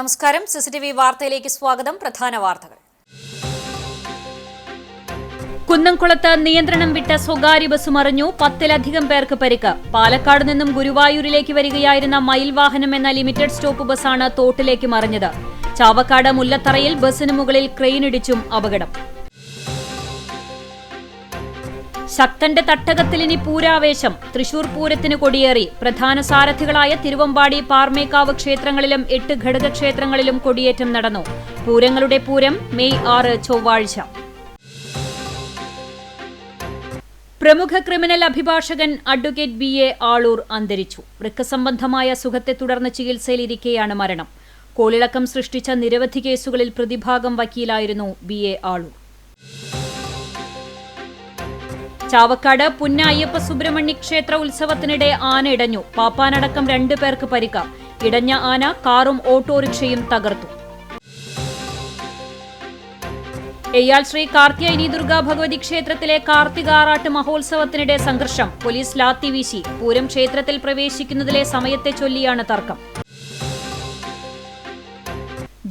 നമസ്കാരം. സിസിടിവി വാർത്തയിലേക്ക് സ്വാഗതം. പ്രധാന വാർത്തകൾ. കുന്നംകുളത്ത് നിയന്ത്രണം വിട്ട സ്വകാര്യ ബസ് മറിഞ്ഞു. 10-ലധികം പേർക്ക് പരിക്ക്. പാലക്കാട് നിന്നും ഗുരുവായൂരിലേക്ക് വരികയായിരുന്ന മയിൽ വാഹനം എന്ന ലിമിറ്റഡ് സ്റ്റോപ്പ് ബസ്സാണ് തോട്ടിലേക്ക് മറിഞ്ഞത്. ചാവക്കാട് മുല്ലത്തറയിൽ ബസിന് മുകളിൽ ക്രെയിനിടിച്ചും അപകടം. ശക്തന്റെ തട്ടകത്തിലിനി പൂരാവേശം. തൃശൂർ പൂരത്തിന് കൊടിയേറി. പ്രധാന സാരഥികളായ തിരുവമ്പാടി, പാർമേക്കാവ് ക്ഷേത്രങ്ങളിലും 8 ഘടകക്ഷേത്രങ്ങളിലും കൊടിയേറ്റം നടന്നു. പൂരങ്ങളുടെ പൂരം മെയ് 6 ചൊവ്വാഴ്ച. പ്രമുഖ ക്രിമിനൽ അഭിഭാഷകൻ അഡ്വക്കേറ്റ് BA ആളൂർ അന്തരിച്ചു. വൃക്കസംബന്ധമായ അസുഖത്തെ തുടർന്ന് ചികിത്സയിലിരിക്കെയാണ് മരണം. കോളിളക്കം സൃഷ്ടിച്ച നിരവധി കേസുകളിൽ പ്രതിഭാഗം വക്കീലായിരുന്നു BA ആളൂർ. ചാവക്കാട് പുന്ന അയ്യപ്പ സുബ്രഹ്മണ്യ ക്ഷേത്ര ഉത്സവത്തിനിടെ ആന ഇടഞ്ഞു. പാപ്പാനടക്കം 2 പേർക്ക് പരിക്ക്. ഇടഞ്ഞ ആന കാറും ഓട്ടോറിക്ഷയും തകർത്തു. എയ്യാൾ ശ്രീ കാർത്തിയായനി ദുർഗാ ഭഗവതി ക്ഷേത്രത്തിലെ കാർത്തികാറാട്ട് മഹോത്സവത്തിനിടെ സംഘർഷം. പോലീസ് ലാത്തി വീശി. പൂരം ക്ഷേത്രത്തിൽ പ്രവേശിക്കുന്നതിലെ സമയത്തെ ചൊല്ലിയാണ് തർക്കം.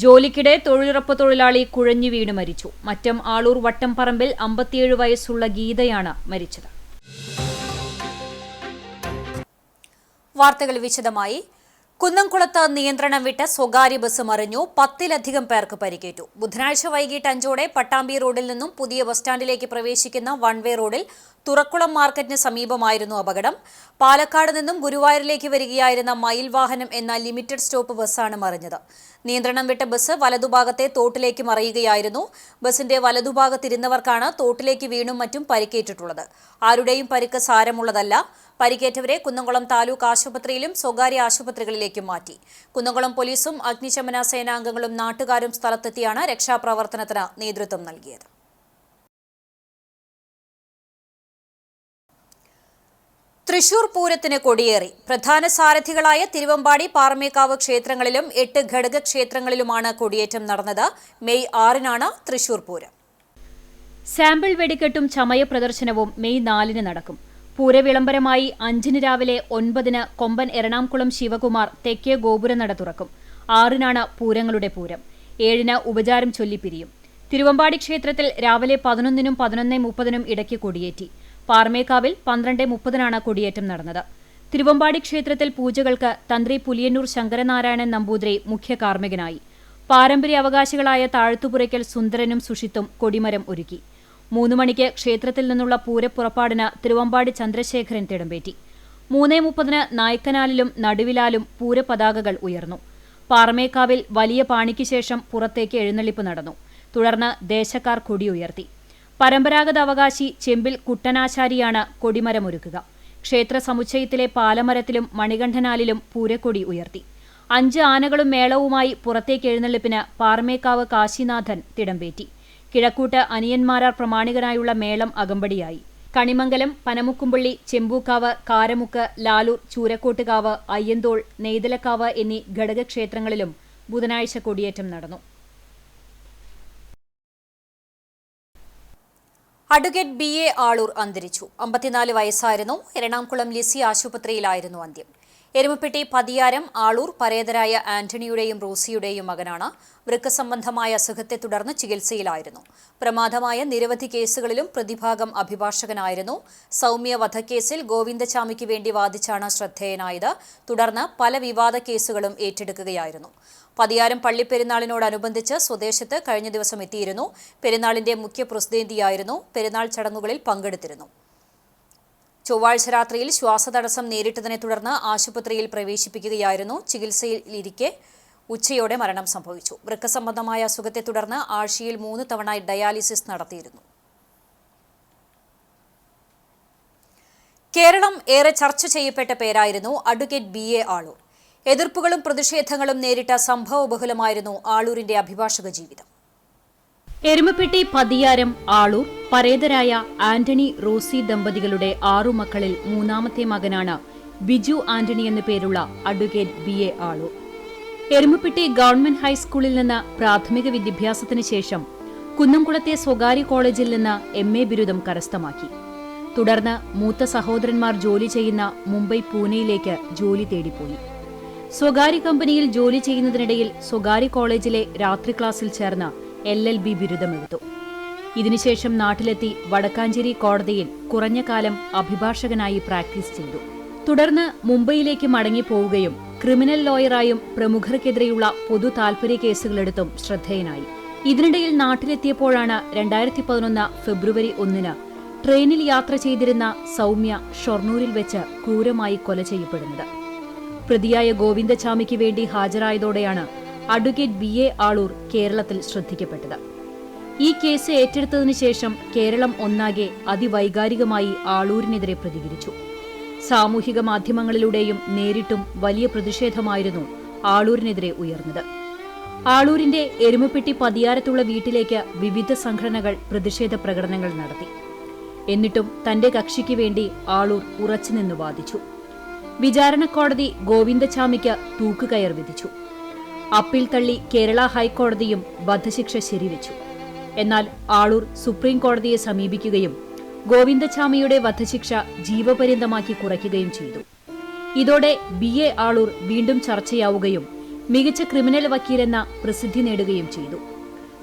ജോലിക്കിടെ തൊഴിലുറപ്പ് തൊഴിലാളി കുഴഞ്ഞു വീണ് മരിച്ചു. മറ്റം ആളൂർ വട്ടംപറമ്പിൽ 57 വയസ്സുള്ള ഗീതയാണ് മരിച്ചത്. വാർത്തകൾ വിശദമായി. കുന്നംകുളത്ത് നിയന്ത്രണം വിട്ട സ്വകാര്യ ബസ് മറിഞ്ഞു. 10-ലധികം പേർക്ക് പരിക്കേറ്റു. ബുധനാഴ്ച വൈകിട്ട് 5ഓടെ പട്ടാമ്പി റോഡിൽ നിന്നും പുതിയ ബസ് സ്റ്റാൻഡിലേക്ക് പ്രവേശിക്കുന്ന വൺവേ റോഡിൽ തുറക്കുളം മാർക്കറ്റിന് സമീപമായിരുന്നു അപകടം. പാലക്കാട് നിന്നും ഗുരുവായൂരിലേക്ക് വരികയായിരുന്ന മയിൽ വാഹനം എന്ന ലിമിറ്റഡ് സ്റ്റോപ്പ് ബസ്സാണ് മറിഞ്ഞത്. നിയന്ത്രണം വിട്ട ബസ് വലതുഭാഗത്തെ തോട്ടിലേക്ക് മറിയുകയായിരുന്നു. ബസിന്റെ വലതുഭാഗത്തിരുന്നവർക്കാണ് തോട്ടിലേക്ക് വീണും മറ്റും പരിക്കേറ്റിട്ടുള്ളത്. ആരുടെയും പരിക്ക് സാരമുള്ളതല്ല. പരിക്കേറ്റവരെ കുന്നംകുളം താലൂക്ക് ആശുപത്രിയിലും സ്വകാര്യ ആശുപത്രികളിലേക്കും മാറ്റി. കുന്നംകുളം പോലീസും അഗ്നിശമന സേനാംഗങ്ങളും നാട്ടുകാരും സ്ഥലത്തെത്തിയാണ് രക്ഷാപ്രവർത്തനത്തിന് നേതൃത്വം നൽകിയത്. തൃശൂർ പൂരത്തിന് കൊടിയേറി. പ്രധാന സാരഥികളായ തിരുവമ്പാടി, പാർമേക്കാവ് ക്ഷേത്രങ്ങളിലും 8 ഘടകക്ഷേത്രങ്ങളിലുമാണ് കൊടിയേറ്റം നടന്നത്. മെയ് 6-നാണ് തൃശൂർ പൂരം. സാമ്പിൾ വെടിക്കെട്ടും ചമയ പ്രദർശനവും മെയ് 4-ന് നടക്കും. പൂരവിളംബരമായി 5-ന് രാവിലെ 9-ന് കൊമ്പൻ എറണാകുളം ശിവകുമാർ തെക്കേ ഗോപുരനട തുറക്കും. 6-നാണ് പൂരങ്ങളുടെ പൂരം. 7-ന് ഉപചാരം ചൊല്ലിപ്പിരിയും. തിരുവമ്പാടി ക്ഷേത്രത്തിൽ രാവിലെ 11-നും 11:30-നും ഇടയ്ക്ക് കൊടിയേറ്റി. പാർമേക്കാവിൽ 12:30-നാണ് കൊടിയേറ്റം നടന്നത്. തിരുവമ്പാടി ക്ഷേത്രത്തിൽ പൂജകൾക്ക് തന്ത്രി പുലിയന്നൂർ ശങ്കരനാരായണൻ നമ്പൂതിരി മുഖ്യ കാർമ്മികനായി. പാരമ്പര്യ അവകാശികളായ താഴ്ത്തുപുരയ്ക്കൽ സുന്ദരനും സുഷിത്തും കൊടിമരം ഒരുക്കി. 3 മണിക്ക് ക്ഷേത്രത്തിൽ നിന്നുള്ള പൂരപ്പുറപ്പാടിന് തിരുവമ്പാടി ചന്ദ്രശേഖരൻ തിടമ്പേറ്റി. 3:30-ന് നായ്ക്കനാലിലും നടുവിലാലും പൂരപതാകകൾ ഉയർന്നു. പാർമേക്കാവിൽ വലിയ പാണിക്ക് ശേഷം പുറത്തേക്ക് എഴുന്നള്ളിപ്പ് നടന്നു. തുടർന്ന് ദേശക്കാർ കൊടിയുയർത്തി. പരമ്പരാഗത അവകാശി ചെമ്പിൽ കുട്ടനാശാരിയാണ് കൊടിമരമൊരുക്കുക. ക്ഷേത്ര സമുച്ചയത്തിലെ പാലമരത്തിലും മണികണ്ഠനാലിലും പൂരക്കൊടി ഉയർത്തി. 5 ആനകളും മേളവുമായി പുറത്തേക്ക് എഴുന്നള്ളിപ്പിന് പാർമേക്കാവ് കാശിനാഥൻ തിടമ്പേറ്റി. കിഴക്കൂട്ട് അനിയന്മാരാർ പ്രമാണികനായുള്ള മേളം അകമ്പടിയായി. കണിമംഗലം, പനമുക്കുംപള്ളി, ചെമ്പൂക്കാവ്, കാരമുക്ക്, ലാലൂർ, ചൂരക്കോട്ടുകാവ്, അയ്യന്തോൾ, നെയ്തലക്കാവ് എന്നീ ഘടകക്ഷേത്രങ്ങളിലും ബുധനാഴ്ച കൊടിയേറ്റം നടന്നു. അഡ്വക്കേറ്റ് BA ആളൂർ അന്തരിച്ചു. 54 വയസ്സായിരുന്നു. എറണാകുളം ലിസി ആശുപത്രിയിലായിരുന്നു അന്ത്യം. എരുമപ്പെട്ടി പതിയാരം ആളൂർ പരേതരായ ആന്റണിയുടെയും റോസിയുടെയും മകനാണ്. വൃക്കസംബന്ധമായ അസുഖത്തെ തുടർന്ന് ചികിത്സയിലായിരുന്നു. പ്രമാദമായ നിരവധി കേസുകളിലും പ്രതിഭാഗം അഭിഭാഷകനായിരുന്നു. സൗമ്യ വധക്കേസിൽ ഗോവിന്ദചാമിക്ക് വേണ്ടി വാദിച്ചാണ് ശ്രദ്ധേയനായത്. തുടർന്ന് പല വിവാദ കേസുകളും ഏറ്റെടുക്കുകയായിരുന്നു. പതിയാരം പള്ളിപ്പെരുന്നാളിനോടനുബന്ധിച്ച് സ്വദേശത്ത് കഴിഞ്ഞ ദിവസം എത്തിയിരുന്നു. പെരുന്നാളിന്റെ മുഖ്യ പ്രസിദ്ധീയായിരുന്നു. പെരുന്നാൾ ചടങ്ങുകളിൽ പങ്കെടുത്തിരുന്നു. ചൊവ്വാഴ്ച രാത്രിയിൽ ശ്വാസതടസ്സം നേരിട്ടതിനെ തുടർന്ന് ആശുപത്രിയിൽ പ്രവേശിപ്പിക്കുകയായിരുന്നു. ചികിത്സയിലിരിക്കെ ഉച്ചയോടെ മരണം സംഭവിച്ചു. വൃക്കസംബന്ധമായ അസുഖത്തെ തുടർന്ന് ആഴ്ചയിൽ 3 തവണ ഡയാലിസിസ് നടത്തിയിരുന്നു. കേരളം ഏറെ ചർച്ച ചെയ്യപ്പെട്ട പേരായിരുന്നു അഡ്വക്കേറ്റ് BA ആളൂർ. എതിർപ്പുകളും പ്രതിഷേധങ്ങളും നേരിട്ട സംഭവബഹുലമായിരുന്നു ആളൂരിന്റെ അഭിഭാഷക ജീവിതം. എരുമപ്പെട്ടി പതിയാരം ആളൂർ പരേതരായ ആന്റണി റോസി ദമ്പതികളുടെ 6 മക്കളിൽ 3ാമത്തെ മകനാണ് ബിജു ആന്റണി എന്നു പേരുള്ള advocate BA Aloor. Erumappetty government ഹൈസ്കൂളിൽ നിന്ന് പ്രാഥമിക വിദ്യാഭ്യാസത്തിന് ശേഷം കുന്നംകുളത്തെ സ്വകാര്യ കോളേജിൽ നിന്ന് MA ബിരുദം കരസ്ഥമാക്കി. തുടർന്ന് മൂത്ത സഹോദരന്മാർ ജോലി ചെയ്യുന്ന മുംബൈ പൂനെയിലേക്ക് ജോലി തേടിപ്പോയി. സ്വകാര്യ കമ്പനിയിൽ ജോലി ചെയ്യുന്നതിനിടയിൽ സ്വകാര്യ കോളേജിലെ രാത്രി ക്ലാസ്സിൽ ചേർന്ന് LLB ബിരുദമെടുത്തു. ഇതിനുശേഷം നാട്ടിലെത്തി വടക്കാഞ്ചേരി കോടതിയിൽ കുറഞ്ഞ കാലം അഭിഭാഷകനായി പ്രാക്ടീസ് ചെയ്തു. തുടർന്ന് മുംബൈയിലേക്ക് മടങ്ങിപ്പോവുകയും ക്രിമിനൽ ലോയറായും പ്രമുഖർക്കെതിരെയുള്ള പൊതു താൽപര്യ കേസുകളെടുത്തും ശ്രദ്ധേയനായി. ഇതിനിടയിൽ നാട്ടിലെത്തിയപ്പോഴാണ് 2011 ഫെബ്രുവരി 1 ട്രെയിനിൽ യാത്ര ചെയ്തിരുന്ന സൗമ്യ ഷൊർണൂരിൽ വെച്ച് ക്രൂരമായി കൊല ചെയ്യപ്പെടുന്നത്. പ്രതിയായ ഗോവിന്ദചാമിക്ക് വേണ്ടി ഹാജരായതോടെയാണ് അഡ്വക്കേറ്റ് BA ആളൂർ കേരളത്തിൽ ശ്രദ്ധിക്കപ്പെട്ടത്. ഈ കേസ് ഏറ്റെടുത്തതിനു ശേഷം കേരളം ഒന്നാകെ അതിവൈകാരികമായി ആളൂരിനെതിരെ പ്രതികരിച്ചു. സാമൂഹിക മാധ്യമങ്ങളിലൂടെയും നേരിട്ടും വലിയ പ്രതിഷേധമായിരുന്നു ആളൂരിനെതിരെ ഉയർന്നത്. ആളൂരിന്റെ എരുമപ്പെട്ടി പതിയാരത്തുള്ള വീട്ടിലേക്ക് വിവിധ സംഘടനകൾ പ്രതിഷേധ പ്രകടനങ്ങൾ നടത്തി. എന്നിട്ടും തന്റെ കക്ഷിക്ക് വേണ്ടി ആളൂർ ഉറച്ചുനിന്ന് വാദിച്ചു. വിചാരണ കോടതി ഗോവിന്ദചാമിക്ക് തൂക്കുകയർ വിധിച്ചു. അപ്പീൽ തള്ളി കേരള ഹൈക്കോടതിയും വധശിക്ഷ ശരിവെച്ചു. എന്നാൽ ആളൂർ സുപ്രീം കോടതിയെ സമീപിക്കുകയും ഗോവിന്ദചാമിയുടെ വധശിക്ഷ ജീവപര്യന്തമാക്കി കുറയ്ക്കുകയും ചെയ്തു. ഇതോടെ BA ആളൂർ വീണ്ടും ചർച്ചയാവുകയും മികച്ച ക്രിമിനൽ വക്കീലെന്ന പ്രസിദ്ധി നേടുകയും ചെയ്തു.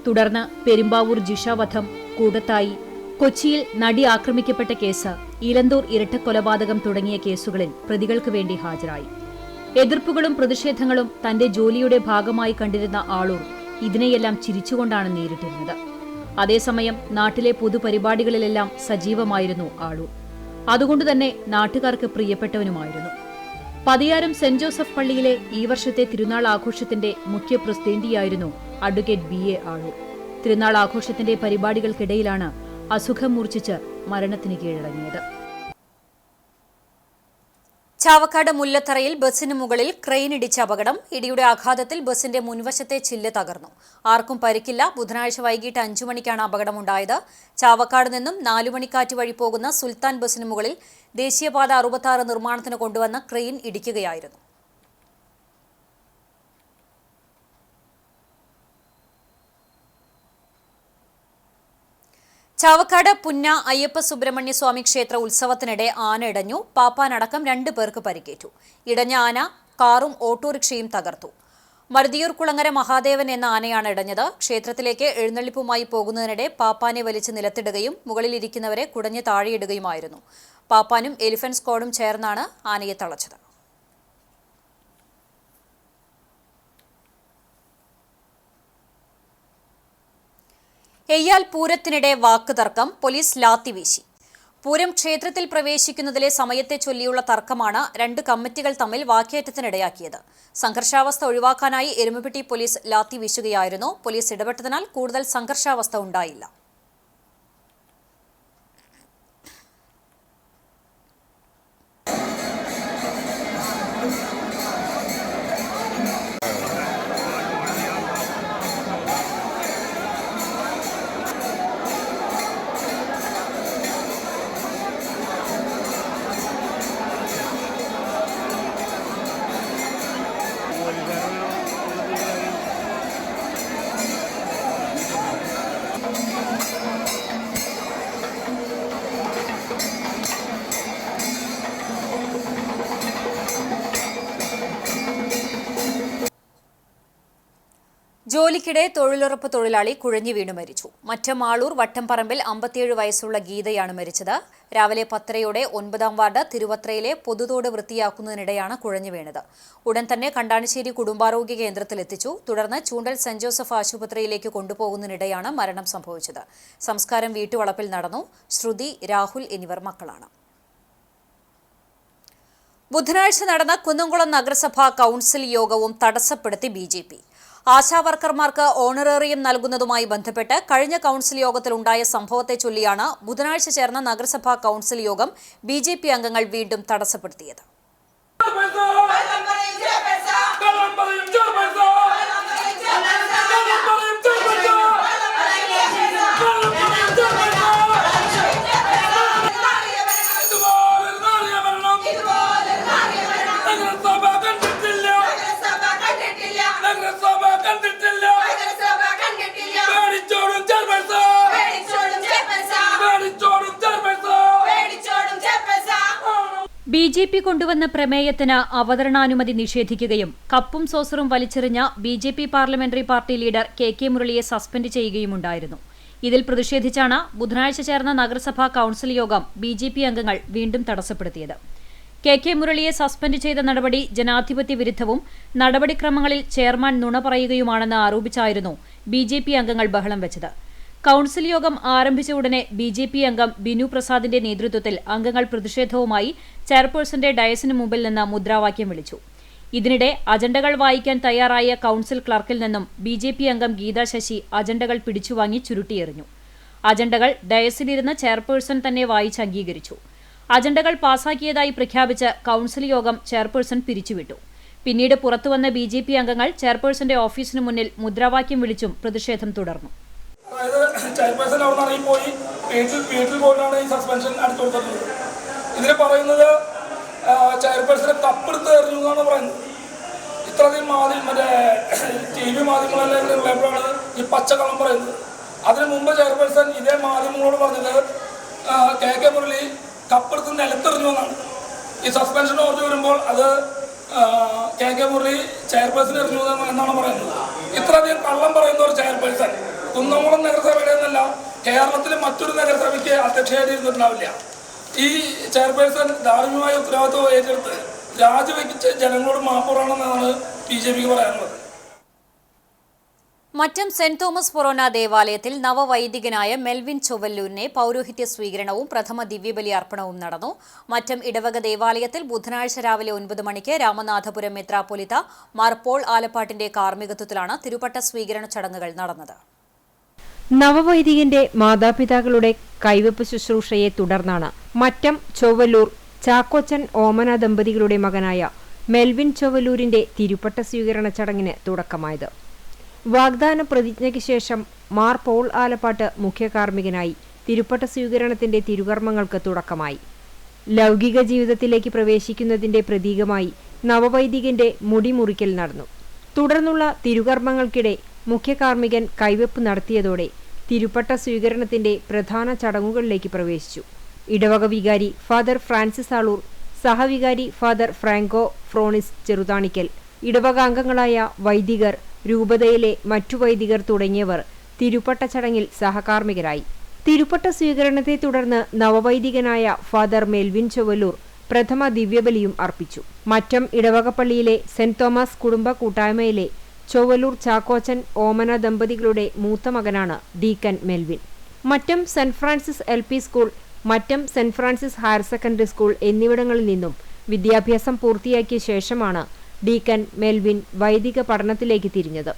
തുടർന്ന് പെരുമ്പാവൂർ ജിഷ വധം, കൂടത്തായി, കൊച്ചിയിൽ നടി ആക്രമിക്കപ്പെട്ട കേസ്, ഇലന്തൂർ ഇരട്ടക്കൊലപാതകം തുടങ്ങിയ കേസുകളിൽ പ്രതികൾക്ക് വേണ്ടി ഹാജരായി. എതിർപ്പുകളും പ്രതിഷേധങ്ങളും തന്റെ ജോലിയുടെ ഭാഗമായി കണ്ടിരുന്ന ആളൂർ ഇതിനെയെല്ലാം ചിരിച്ചുകൊണ്ടാണ് നേരിട്ടിരുന്നത്. അതേസമയം നാട്ടിലെ പൊതുപരിപാടികളിലെല്ലാം സജീവമായിരുന്നു ആളൂർ. അതുകൊണ്ടുതന്നെ നാട്ടുകാർക്ക് പ്രിയപ്പെട്ടവനുമായിരുന്നു. പതിയാരം സെന്റ് ജോസഫ് പള്ളിയിലെ ഈ വർഷത്തെ തിരുനാൾ ആഘോഷത്തിന്റെ മുഖ്യ പ്രസിദ്ധിയായിരുന്നു അഡ്വക്കേറ്റ് BA ആളൂർ. തിരുനാൾ ആഘോഷത്തിന്റെ പരിപാടികൾക്കിടയിലാണ് അസുഖം മൂർച്ഛിച്ച് മരണത്തിന് കീഴടങ്ങിയത്. ചാവക്കാട് മുല്ലത്തറയിൽ ബസിന് മുകളിൽ ക്രെയിൻ ഇടിച്ച അപകടം. ഇടിയുടെ ആഘാതത്തിൽ ബസിന്റെ മുൻവശത്തെ ചില്ല് തകർന്നു. ആർക്കും പരിക്കില്ല. ബുധനാഴ്ച വൈകിട്ട് 5 മണിക്കാണ് അപകടമുണ്ടായത്. ചാവക്കാട് നിന്നും 4 മണിക്കാറ്റ് വഴി പോകുന്ന സുൽത്താൻ ബസിന് മുകളിൽ ദേശീയപാത 66 നിർമ്മാണത്തിന് കൊണ്ടുവന്ന ക്രെയിൻ ഇടിക്കുകയായിരുന്നു. ചാവക്കാട് പുന്ന അയ്യപ്പ സുബ്രഹ്മണ്യ സ്വാമി ക്ഷേത്ര ഉത്സവത്തിനിടെ ആന ഇടഞ്ഞു. പാപ്പാനടക്കം 2 പേർക്ക് പരിക്കേറ്റു. ഇടഞ്ഞ ആന കാറും ഓട്ടോറിക്ഷയും തകർത്തു. മരുതിയൂർ കുളങ്ങര മഹാദേവൻ എന്ന ആനയാണ് ഇടഞ്ഞത്. ക്ഷേത്രത്തിലേക്ക് എഴുന്നള്ളിപ്പുമായി പോകുന്നതിനിടെ പാപ്പാനെ വലിച്ച് നിലത്തിടുകയും മുകളിലിരിക്കുന്നവരെ കുടഞ്ഞ് താഴെയിടുകയുമായിരുന്നു. പാപ്പാനും എലിഫന്റ് സ്ക്വാഡും ചേർന്നാണ് ആനയെ തളച്ചത്. എയ്യാൽ പൂരത്തിനിടെ വാക്കുതർക്കം, പോലീസ് ലാത്തി വീശി. പൂരം ക്ഷേത്രത്തിൽ പ്രവേശിക്കുന്നതിലെ സമയത്തെ ചൊല്ലിയുള്ള തർക്കമാണ് 2 കമ്മിറ്റികൾ തമ്മിൽ വാക്കേറ്റത്തിനിടയാക്കിയത്. സംഘർഷാവസ്ഥ ഒഴിവാക്കാനായി എരുമപ്പെട്ടി പോലീസ് ലാത്തി വീശുകയായിരുന്നു. പോലീസ് ഇടപെട്ടതിനാൽ കൂടുതൽ സംഘർഷാവസ്ഥ ഉണ്ടായില്ല. ജോലിക്കിടെ തൊഴിലുറപ്പ് തൊഴിലാളി കുഴഞ്ഞു വീണു മരിച്ചു. മറ്റമാളൂർ വട്ടംപറമ്പിൽ 57 വയസ്സുള്ള ഗീതയാണ് മരിച്ചത്. രാവിലെ 10:30 9-ാം വാർഡ് തിരുവത്രയിലെ പൊതുതോട് വൃത്തിയാക്കുന്നതിനിടെയാണ് കുഴഞ്ഞു വീണത്. ഉടൻ തന്നെ കണ്ടാണിശ്ശേരി കുടുംബാരോഗ്യ കേന്ദ്രത്തിലെത്തിച്ചു. തുടർന്ന് ചൂണ്ടൽ സെന്റ് ജോസഫ് ആശുപത്രിയിലേക്ക് കൊണ്ടുപോകുന്നതിനിടെയാണ് മരണം സംഭവിച്ചത്. സംസ്കാരം വീട്ടുവളപ്പിൽ നടന്നു. ശ്രുതി, രാഹുൽ എന്നിവർ മക്കളാണ്. ബുധനാഴ്ച നടന്ന കുന്നംകുളം നഗരസഭാ കൌൺസിൽ യോഗവും തടസ്സപ്പെടുത്തി BJP. ആശാവർക്കർമാർക്ക് ഓണറേറിയം നൽകുന്നതുമായി ബന്ധപ്പെട്ട് കഴിഞ്ഞ കൌൺസിൽ യോഗത്തിലുണ്ടായ സംഭവത്തെ ചൊല്ലിയാണ് ബുധനാഴ്ച ചേർന്ന നഗരസഭാ കൌൺസിൽ യോഗം BJP അംഗങ്ങൾ വീണ്ടും തടസ്സപ്പെടുത്തിയത്. BJP കൊണ്ടുവന്ന പ്രമേയത്തിന് അവതരണാനുമതി നിഷേധിക്കുകയും കപ്പും സോസറും വലിച്ചെറിഞ്ഞ BJP parliamentary party leader KK മുരളിയെ സസ്പെൻഡ് ചെയ്യുകയുമുണ്ടായിരുന്നു. ഇതിൽ പ്രതിഷേധിച്ചാണ് ബുധനാഴ്ച ചേർന്ന നഗരസഭാ കൌൺസിൽ യോഗം BJP അംഗങ്ങൾ വീണ്ടും തടസ്സപ്പെടുത്തിയത്. KK മുരളിയെ സസ്പെൻഡ് ചെയ്ത നടപടി ജനാധിപത്യ വിരുദ്ധവും നടപടിക്രമങ്ങളിൽ ചെയർമാൻ നുണ പറയുകയുമാണെന്ന് ആരോപിച്ചായിരുന്നു BJP അംഗങ്ങൾ ബഹളം വെച്ചത്. കൌൺസിൽ യോഗം ആരംഭിച്ച ഉടനെ BJP അംഗം ബിനു പ്രസാദിന്റെ നേതൃത്വത്തിൽ അംഗങ്ങൾ പ്രതിഷേധവുമായി ചെയർപേഴ്സന്റെ ഡയസിന് മുമ്പിൽ നിന്ന് മുദ്രാവാക്യം വിളിച്ചു. ഇതിനിടെ അജണ്ടകൾ വായിക്കാൻ തയ്യാറായ കൌൺസിൽ ക്ലർക്കിൽ നിന്നും BJP അംഗം ഗീതാ ശശി അജണ്ടകൾ പിടിച്ചുവാങ്ങി ചുരുട്ടിയെറിഞ്ഞു. അജണ്ടകൾ ഡയസിലിരുന്ന് ചെയർപേഴ്സൺ തന്നെ വായിച്ച് അംഗീകരിച്ചു. അജണ്ടകൾ പാസാക്കിയതായി പ്രഖ്യാപിച്ച് കൌൺസിൽ യോഗം ചെയർപേഴ്സൺ പിരിച്ചുവിട്ടു. പിന്നീട് പുറത്തുവന്ന BJP അംഗങ്ങൾ ചെയർപേഴ്സന്റെ ഓഫീസിനു മുന്നിൽ മുദ്രാവാക്യം വിളിച്ചും പ്രതിഷേധം തുടർന്നു. ചെയർപേഴ്സൺ അവിടെ നിന്ന് പോയി വീട്ടിൽ പോയിട്ടാണ് ഈ സസ്പെൻഷൻ അടിച്ചു കൊടുത്തിട്ടുള്ളത്. ഇതിൽ പറയുന്നത് ചെയർപേഴ്സനെ കപ്പെടുത്ത് എറിഞ്ഞു എന്നാണ് പറയുന്നത്. ഇത്രയധികം മറ്റേ TV മാധ്യമങ്ങളെല്ലാം ഉള്ളപ്പോഴാണ് ഈ പച്ചക്കള്ളം പറയുന്നത്. അതിനു മുമ്പ് ചെയർപേഴ്സൺ ഇതേ മാധ്യമങ്ങളോട് പറഞ്ഞത് KK മുരളി കപ്പെടുത്ത് നിലത്തെറിഞ്ഞു എന്നാണ്. ഈ സസ്പെൻഷൻ ഓർഡർ വരുമ്പോൾ അത് KK മുരളി ചെയർപേഴ്സൺ എറിഞ്ഞു എന്നാണ് പറയുന്നത്. ഇത്രയധികം കള്ളം പറയുന്ന ഒരു ചെയർപേഴ്സൺ കുന്നംകുളം നഗരസഭയുടെ എന്നല്ല കേരളത്തിലെ മറ്റൊരു നഗരസഭയ്ക്ക് അധ്യക്ഷയായിരുന്നിട്ടുണ്ടാവില്ല. ഈ ചെയർപേഴ്സൺ ധാർമ്മികമായ ഉത്തരവാദിത്വം ഏറ്റെടുത്ത് രാജിവെച്ച് ജനങ്ങളോട് മാപ്പ് പറയണമെന്നാണ് BJPക്ക് പറയാനുള്ളത്. മറ്റം സെന്റ് തോമസ് ഫൊറോന ദേവാലയത്തിൽ നവവൈദികനായ മെൽവിൻ ചൊവ്വല്ലൂരിനെ പൌരോഹിത്യ സ്വീകരണവും പ്രഥമ ദിവ്യബലി അർപ്പണവും നടന്നു. മറ്റം ഇടവക ദേവാലയത്തിൽ ബുധനാഴ്ച രാവിലെ 9 മണിക്ക് രാമനാഥപുരം മെത്രാപ്പൊലീത്ത മാർ പോൾ ആലപ്പാട്ടിന്റെ കാർമ്മികത്വത്തിലാണ് തിരുപ്പട്ട സ്വീകരണ ചടങ്ങുകൾ നടന്നത്. നവവൈദികന്റെ മാതാപിതാക്കളുടെ കൈവെപ്പ് ശുശ്രൂഷയെ തുടർന്നാണ് മറ്റം ചൊവ്വല്ലൂർ ചാക്കോച്ചൻ ഓമന ദമ്പതികളുടെ മകനായ മെൽവിൻ ചൊവ്വല്ലൂരിന്റെ തിരുപ്പട്ട സ്വീകരണ ചടങ്ങിന് തുടക്കമായത്. വാഗ്ദാന പ്രതിജ്ഞയ്ക്ക് ശേഷം മാർ പോൾ ആലപ്പാട്ട് മുഖ്യ കാർമ്മികനായി തിരുപ്പട്ട സ്വീകരണത്തിന്റെ തിരുകർമ്മങ്ങൾക്ക് തുടക്കമായി. ലൗകിക ജീവിതത്തിലേക്ക് പ്രവേശിക്കുന്നതിന്റെ പ്രതീകമായി നവവൈദികന്റെ മുടിമുറിക്കൽ നടന്നു. തുടർന്നുള്ള തിരുകർമ്മങ്ങൾക്കിടെ മുഖ്യ കാർമ്മികൻ കൈവെപ്പ് നടത്തിയതോടെ തിരുപ്പട്ട സ്വീകരണത്തിന്റെ പ്രധാന ചടങ്ങുകളിലേക്ക് പ്രവേശിച്ചു. ഇടവക വികാരി ഫാദർ ഫ്രാൻസിസ് ആളൂർ, സഹവികാരി ഫാദർ ഫ്രാങ്കോ ഫ്രോണിസ് ചെറുതാണിക്കൽ, ഇടവകാംഗങ്ങളായ വൈദികർ, രൂപതയിലെ മറ്റു വൈദികർ തുടങ്ങിയവർ തിരുപ്പട്ട ചടങ്ങിൽ സഹകാർമ്മികരായി. തിരുപ്പട്ട സ്വീകരണത്തെ തുടർന്ന് നവവൈദികനായ ഫാദർ മെൽവിൻ ചൊവ്വല്ലൂർ പ്രഥമ ദിവ്യബലിയും അർപ്പിച്ചു. മറ്റം ഇടവകപ്പള്ളിയിലെ സെന്റ് തോമസ് കുടുംബ കൂട്ടായ്മയിലെ ചൊവ്വല്ലൂർ ചാക്കോച്ചൻ ഓമന ദമ്പതികളുടെ മൂത്ത മകനാണ് deacon Melvin. Mattam saint Francis LP school, Mattam saint Francis higher secondary school എന്നിവിടങ്ങളിൽ നിന്നും വിദ്യാഭ്യാസം പൂർത്തിയാക്കിയ ശേഷമാണ് ഡീക്കൻ മെൽവിൻ വൈദിക പഠനത്തിലേക്ക് തിരിഞ്ഞത്.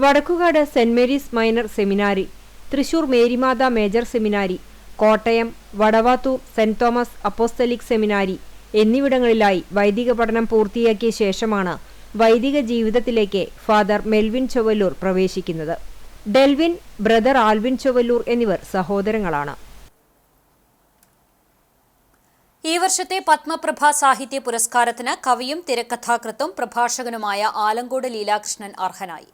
Vadakkukad saint Mary's minor seminary, Thrissur Marymatha major seminary, Kottayam Vadavathoor saint Thomas apostolic seminary എന്നിവിടങ്ങളിലായി വൈദിക പഠനം പൂർത്തിയാക്കിയ ശേഷമാണ് വൈദിക ജീവിതത്തിലേക്ക് ഫാദർ മെൽവിൻ ചൊവ്വല്ലൂർ പ്രവേശിക്കുന്നത്. ഡെൽവിൻ, ബ്രദർ ആൽവിൻ ചൊവ്വല്ലൂർ എന്നിവർ സഹോദരങ്ങളാണ്. ഈ വർഷത്തെ പത്മപ്രഭ സാഹിത്യ പുരസ്കാരത്തിന് കവിയും തിരക്കഥാകൃത്തും പ്രഭാഷകനുമായ ആലങ്കോട് ലീലാകൃഷ്ണൻ അർഹനായി.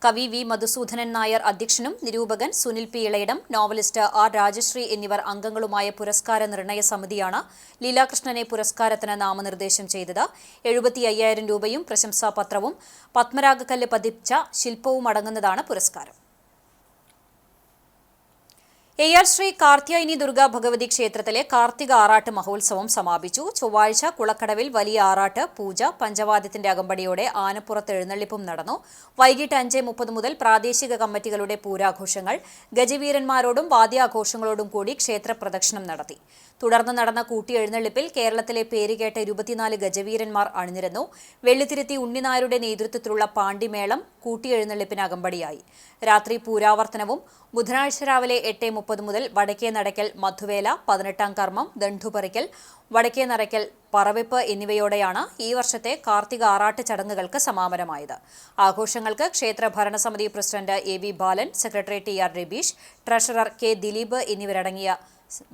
കവി V. മധുസൂദനൻ നായർ അധ്യക്ഷനും നിരൂപകൻ Sunil P. Ilayidam, novelist R. Rajasree എന്നിവർ അംഗങ്ങളുമായ പുരസ്കാര നിർണയ സമിതിയാണ് ലീലാകൃഷ്ണനെ പുരസ്കാരത്തിന് നാമനിർദ്ദേശം ചെയ്തത്. 75,000 രൂപയും പ്രശംസാപത്രവും പത്മരാഗക്കല്ല് പതിച്ച ശില്പവും അടങ്ങുന്നതാണ് പുരസ്കാരം. AR ശ്രീ കാർത്യായനി ദുർഗാ ഭഗവതി ക്ഷേത്രത്തിലെ കാർത്തിക ആറാട്ട് മഹോത്സവം സമാപിച്ചു. ചൊവ്വാഴ്ച കുളക്കടവിൽ വലിയ ആറാട്ട്, പൂജ, പഞ്ചവാദ്യത്തിന്റെ അകമ്പടിയോടെ ആനപ്പുറത്ത് എഴുന്നള്ളിപ്പും നടന്നു. വൈകിട്ട് 5:30 മുതൽ പ്രാദേശിക കമ്മിറ്റികളുടെ പൂരാഘോഷങ്ങൾ, ഗജവീരന്മാരോടും വാദ്യാഘോഷങ്ങളോടും കൂടി ക്ഷേത്ര പ്രദക്ഷിണം നടത്തി. തുടർന്ന് നടന്ന കൂട്ടിയെഴുന്നള്ളിപ്പിൽ കേരളത്തിലെ പേരുകേട്ട 24 ഗജവീരന്മാർ അണിനിരന്നു. വെള്ളിത്തിരുത്തി ഉണ്ണിനായരുടെ നേതൃത്വത്തിലുള്ള പാണ്ടിമേളം കൂട്ടിയെഴുന്നള്ളിപ്പിന് അകമ്പടിയായി. രാത്രി പൂരാവർത്തനവും ബുധനാഴ്ച രാവിലെ 8:30 മുതൽ വടക്കേ നടക്കൽ മധുവേല, 18ാം കർമ്മം, ദണ്ഡുപറിക്കൽ, വടക്കേ നടക്കൽ പറവെപ്പ് എന്നിവയോടെയാണ് ഈ വർഷത്തെ കാർത്തിക ആറാട്ട് ചടങ്ങുകൾക്ക് സമാപനമായത്. ആഘോഷങ്ങൾക്ക് ക്ഷേത്ര ഭരണസമിതി president AV Balan, secretary TR Rabeesh, treasurer K Dileep എന്നിവരടങ്ങിയ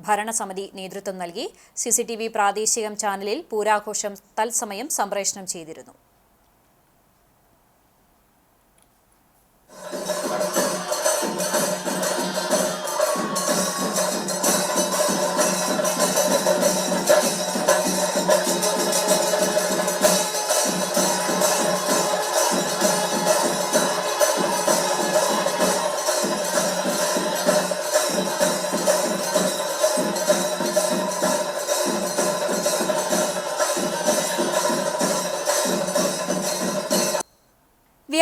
ഭരണസമിതി നേതൃത്വം നൽകി. CCTV പ്രാദേശികം ചാനലിൽ പൂരാഘോഷം തത്സമയം സംപ്രേഷണം ചെയ്തിരുന്നു.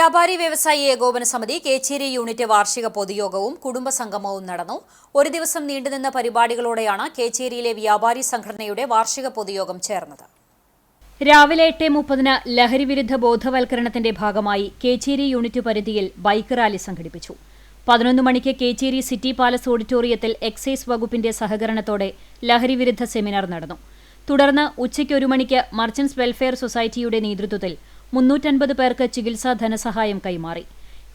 വ്യാപാരി വ്യവസായി ഏകോപന സമിതി കേച്ചേരി യൂണിറ്റ് വാർഷിക പൊതുയോഗവും കുടുംബസംഗമവും നടന്നു. ഒരു ദിവസം നീണ്ടുനിന്ന പരിപാടികളോടെയാണ് കേച്ചേരിയിലെ വ്യാപാരി സംഘടനയുടെ വാർഷിക പൊതുയോഗം ചേർന്നത്. രാവിലെ 8:30 ലഹരിവിരുദ്ധ ബോധവൽക്കരണത്തിന്റെ ഭാഗമായി കേച്ചേരി യൂണിറ്റ് പരിധിയിൽ ബൈക്ക് റാലി സംഘടിപ്പിച്ചു. 11 മണിക്ക് കേച്ചേരി സിറ്റി പാലസ് ഓഡിറ്റോറിയത്തിൽ എക്സൈസ് വകുപ്പിന്റെ സഹകരണത്തോടെ ലഹരിവിരുദ്ധ സെമിനാർ നടന്നു. തുടർന്ന് ഉച്ചയ്ക്ക് 1 മണിക്ക് മർച്ചന്റ്സ് വെൽഫെയർ സൊസൈറ്റിയുടെ നേതൃത്വത്തിൽ 350 പേർക്ക് ചികിത്സാ ധനസഹായം കൈമാറി.